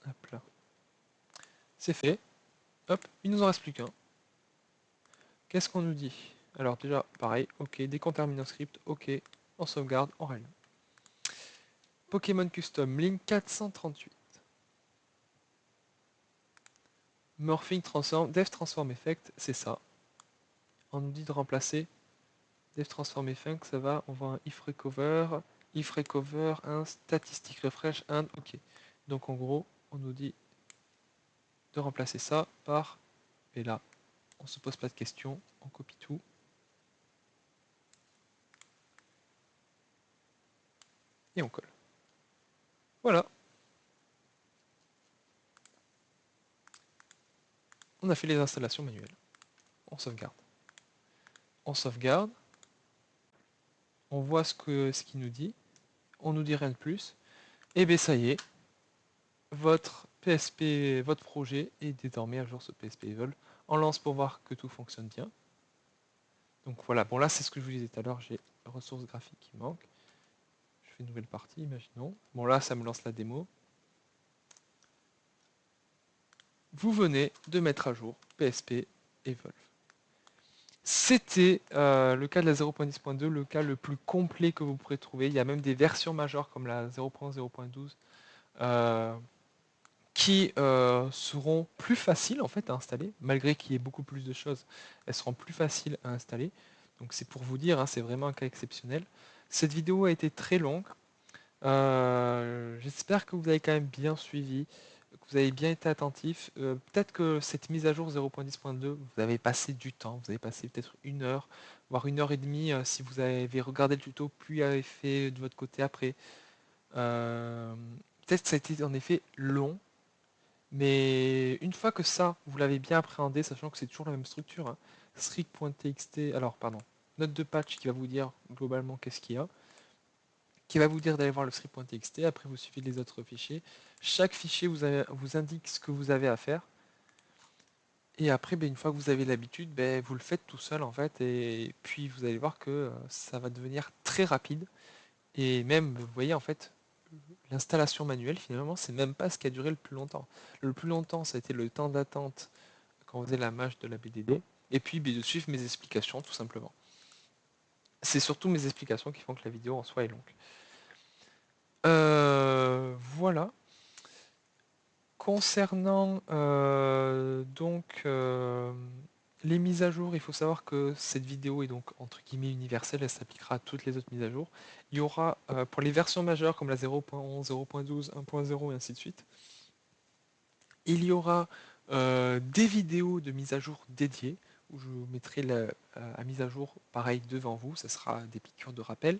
Speaker 1: Hop là. C'est fait. Hop, il nous en reste plus qu'un. Qu'est-ce qu'on nous dit? Alors déjà, pareil, ok, dès qu'on termine un script, ok, on sauvegarde, on règle. Pokémon Custom, ligne 438. Morphing Transform, Dev Transform Effect, c'est ça. On nous dit de remplacer Dev Transform Effect, ça va, on voit un if recover, un statistic refresh, un ok. Donc en gros, on nous dit de remplacer ça par, et là, on se pose pas de questions, on copie tout. Et on colle. Voilà. On a fait les installations manuelles. On sauvegarde. On sauvegarde. On voit ce qu'il nous dit. On nous dit rien de plus. Et bien ça y est. Votre PSP, votre projet est désormais à jour sur PSP Evol. On lance pour voir que tout fonctionne bien. Donc voilà, bon là c'est ce que je vous disais tout à l'heure, j'ai ressources graphiques qui manquent. Je fais une nouvelle partie, imaginons. Bon là ça me lance la démo. vous venez de mettre à jour PSP Evolve. C'était le cas de la 0.10.2, le cas le plus complet que vous pourrez trouver. Il y a même des versions majeures comme la 0.0.12 qui seront plus faciles en fait à installer, malgré qu'il y ait beaucoup plus de choses, elles seront plus faciles à installer. Donc c'est pour vous dire, hein, c'est vraiment un cas exceptionnel. Cette vidéo a été très longue. J'espère que vous avez quand même bien suivi, que vous avez bien été attentif. Peut-être que cette mise à jour 0.10.2, vous avez passé du temps, vous avez passé peut-être 1 heure, voire 1 heure et demie si vous avez regardé le tuto, puis avez fait de votre côté après. Peut-être que ça a été en effet long, mais une fois que ça, vous l'avez bien appréhendé, sachant que c'est toujours la même structure, hein, strict.txt, alors pardon, note de patch qui va vous dire globalement qu'est-ce qu'il y a, qui va vous dire d'aller voir le script.txt, après vous suivez les autres fichiers. Chaque fichier vous indique ce que vous avez à faire, et après, ben, une fois que vous avez l'habitude, ben, vous le faites tout seul en fait, et puis vous allez voir que ça va devenir très rapide, et même, vous voyez en fait, l'installation manuelle finalement, c'est même pas ce qui a duré le plus longtemps. Le plus longtemps, ça a été le temps d'attente quand on faisait la mâche de la BDD, et puis ben, de suivre mes explications tout simplement. C'est surtout mes explications qui font que la vidéo en soi est longue. Voilà. Concernant les mises à jour, il faut savoir que cette vidéo est donc entre guillemets universelle, elle s'appliquera à toutes les autres mises à jour. Il y aura pour les versions majeures comme la 0.11, 0.12, 1.0 et ainsi de suite, il y aura des vidéos de mise à jour dédiées où je mettrai la mise à jour pareil devant vous, ça sera des piqûres de rappel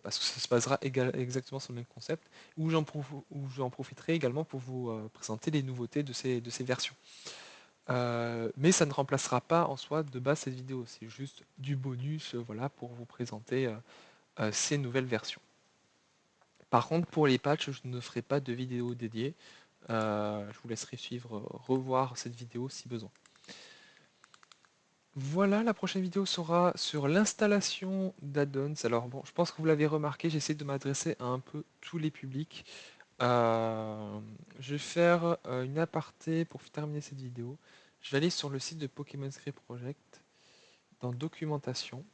Speaker 1: parce que ça se basera exactement sur le même concept, où j'en profiterai également pour vous présenter les nouveautés de ces versions. Mais ça ne remplacera pas en soi de base cette vidéo, c'est juste du bonus voilà, pour vous présenter ces nouvelles versions. Par contre, pour les patchs, je ne ferai pas de vidéo dédiée. Je vous laisserai suivre, revoir cette vidéo si besoin. Voilà, la prochaine vidéo sera sur l'installation d'add-ons. Alors bon, je pense que vous l'avez remarqué, j'essaie de m'adresser à un peu tous les publics. Je vais faire une aparté pour terminer cette vidéo. Je vais aller sur le site de Pokémon Script Project, dans Documentation.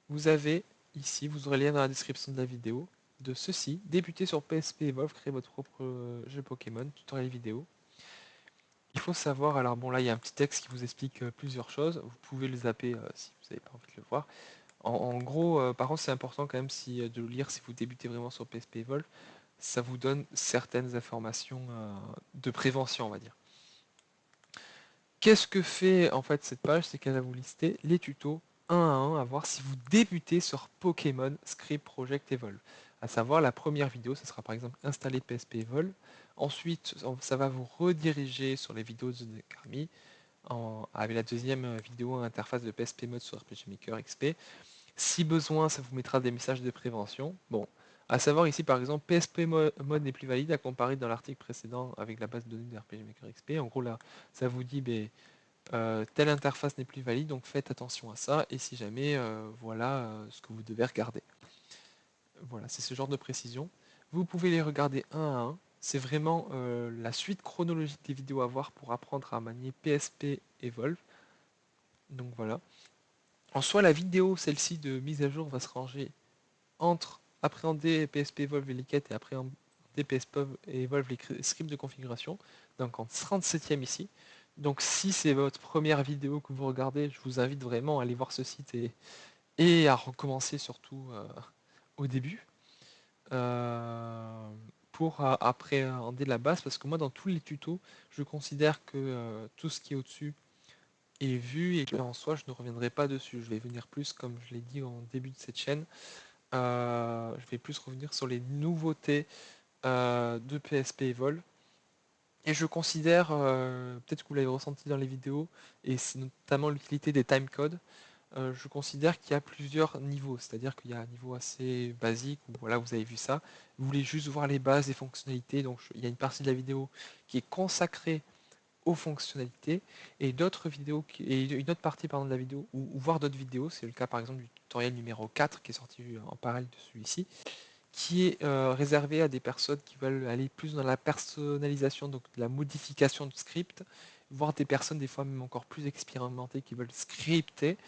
Speaker 1: Vous avez ici, vous aurez le lien dans la description de la vidéo, de ceci, débuter sur PSP Evolve, créer votre propre jeu Pokémon, tutoriel vidéo. Il faut savoir, alors bon là il y a un petit texte qui vous explique plusieurs choses, vous pouvez le zapper si vous n'avez pas envie de le voir. En gros, par contre c'est important quand même de le lire si vous débutez vraiment sur PSP Evolve, ça vous donne certaines informations de prévention on va dire. Qu'est-ce que fait en fait cette page? C'est qu'elle va vous lister les tutos un à un à voir si vous débutez sur Pokémon Script Project Evolve. À savoir la première vidéo, ce sera par exemple installer PSP Evolve. Ensuite, ça va vous rediriger sur les vidéos de Karmi avec la deuxième vidéo interface de PSP Mode sur RPG Maker XP. Si besoin, ça vous mettra des messages de prévention. Bon, à savoir ici par exemple, PSP mode n'est plus valide à comparer dans l'article précédent avec la base de données de RPG Maker XP. En gros là, ça vous dit telle interface n'est plus valide, donc faites attention à ça. Et si jamais, voilà ce que vous devez regarder. Voilà, c'est ce genre de précision. Vous pouvez les regarder un à un. C'est vraiment la suite chronologique des vidéos à voir pour apprendre à manier PSP Evolve. Donc voilà. En soi, la vidéo, celle-ci de mise à jour, va se ranger entre appréhender PSP Evolve et les quêtes et appréhender PSP Evolve les scripts de configuration. Donc en 37e ici. Donc si c'est votre première vidéo que vous regardez, je vous invite vraiment à aller voir ce site et à recommencer surtout au début. Pour appréhender la base, parce que moi dans tous les tutos, je considère que tout ce qui est au-dessus est vu et que en soi je ne reviendrai pas dessus. Je vais venir plus, comme je l'ai dit en début de cette chaîne, je vais plus revenir sur les nouveautés de PSP Evolve. Et je considère, peut-être que vous l'avez ressenti dans les vidéos, et c'est notamment l'utilité des timecodes, je considère qu'il y a plusieurs niveaux, c'est-à-dire qu'il y a un niveau assez basique, où voilà, vous avez vu ça, vous voulez juste voir les bases des fonctionnalités, donc il y a une partie de la vidéo qui est consacrée aux fonctionnalités, et d'autres vidéos, et une autre partie pardon, de la vidéo, ou voir d'autres vidéos, c'est le cas par exemple du tutoriel numéro 4 qui est sorti en parallèle de celui-ci, qui est réservé à des personnes qui veulent aller plus dans la personnalisation, donc la modification du script, voire des personnes des fois même encore plus expérimentées qui veulent scripter.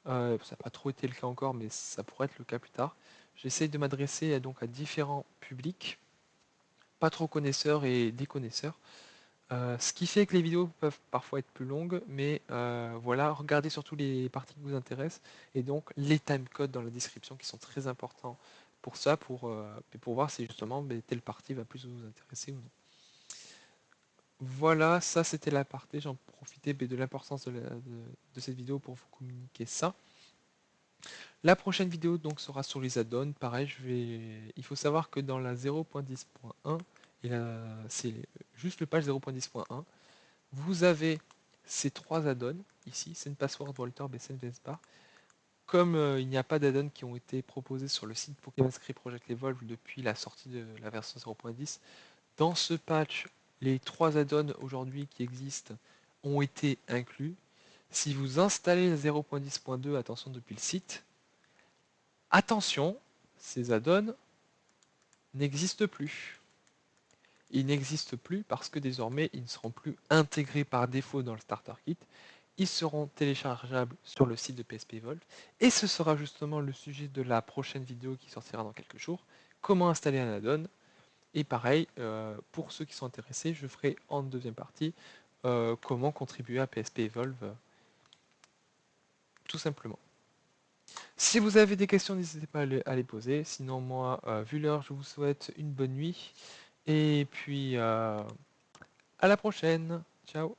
Speaker 1: Ça n'a pas trop été le cas encore, mais ça pourrait être le cas plus tard. J'essaye de m'adresser donc à différents publics, pas trop connaisseurs et des connaisseurs. Ce qui fait que les vidéos peuvent parfois être plus longues, mais voilà, regardez surtout les parties qui vous intéressent, et donc les timecodes dans la description qui sont très importants pour ça, pour voir si justement telle partie va plus vous intéresser ou non. Voilà, ça c'était la partie, j'en profitais de l'importance de cette vidéo pour vous communiquer ça. La prochaine vidéo donc sera sur les add-ons. Pareil, il faut savoir que dans la 0.10.1, c'est juste le page 0.10.1, vous avez ces trois add-ons ici, SendPassword, Walter, BSN, VSBar. Comme il n'y a pas d'add-ons qui ont été proposés sur le site Pokémon Script Project Evolve depuis la sortie de la version 0.10, dans ce patch, les trois add-ons aujourd'hui qui existent ont été inclus. Si vous installez la 0.10.2, attention depuis le site, attention, ces add-ons n'existent plus. Ils n'existent plus parce que désormais ils ne seront plus intégrés par défaut dans le Starter Kit. Ils seront téléchargeables sur le site de PSP Evolve. Et ce sera justement le sujet de la prochaine vidéo qui sortira dans quelques jours. Comment installer un add-on. Et pareil, pour ceux qui sont intéressés, je ferai en deuxième partie comment contribuer à PSP Evolve, tout simplement. Si vous avez des questions, n'hésitez pas à les poser. Sinon, moi, vu l'heure, je vous souhaite une bonne nuit. Et puis, à la prochaine. Ciao.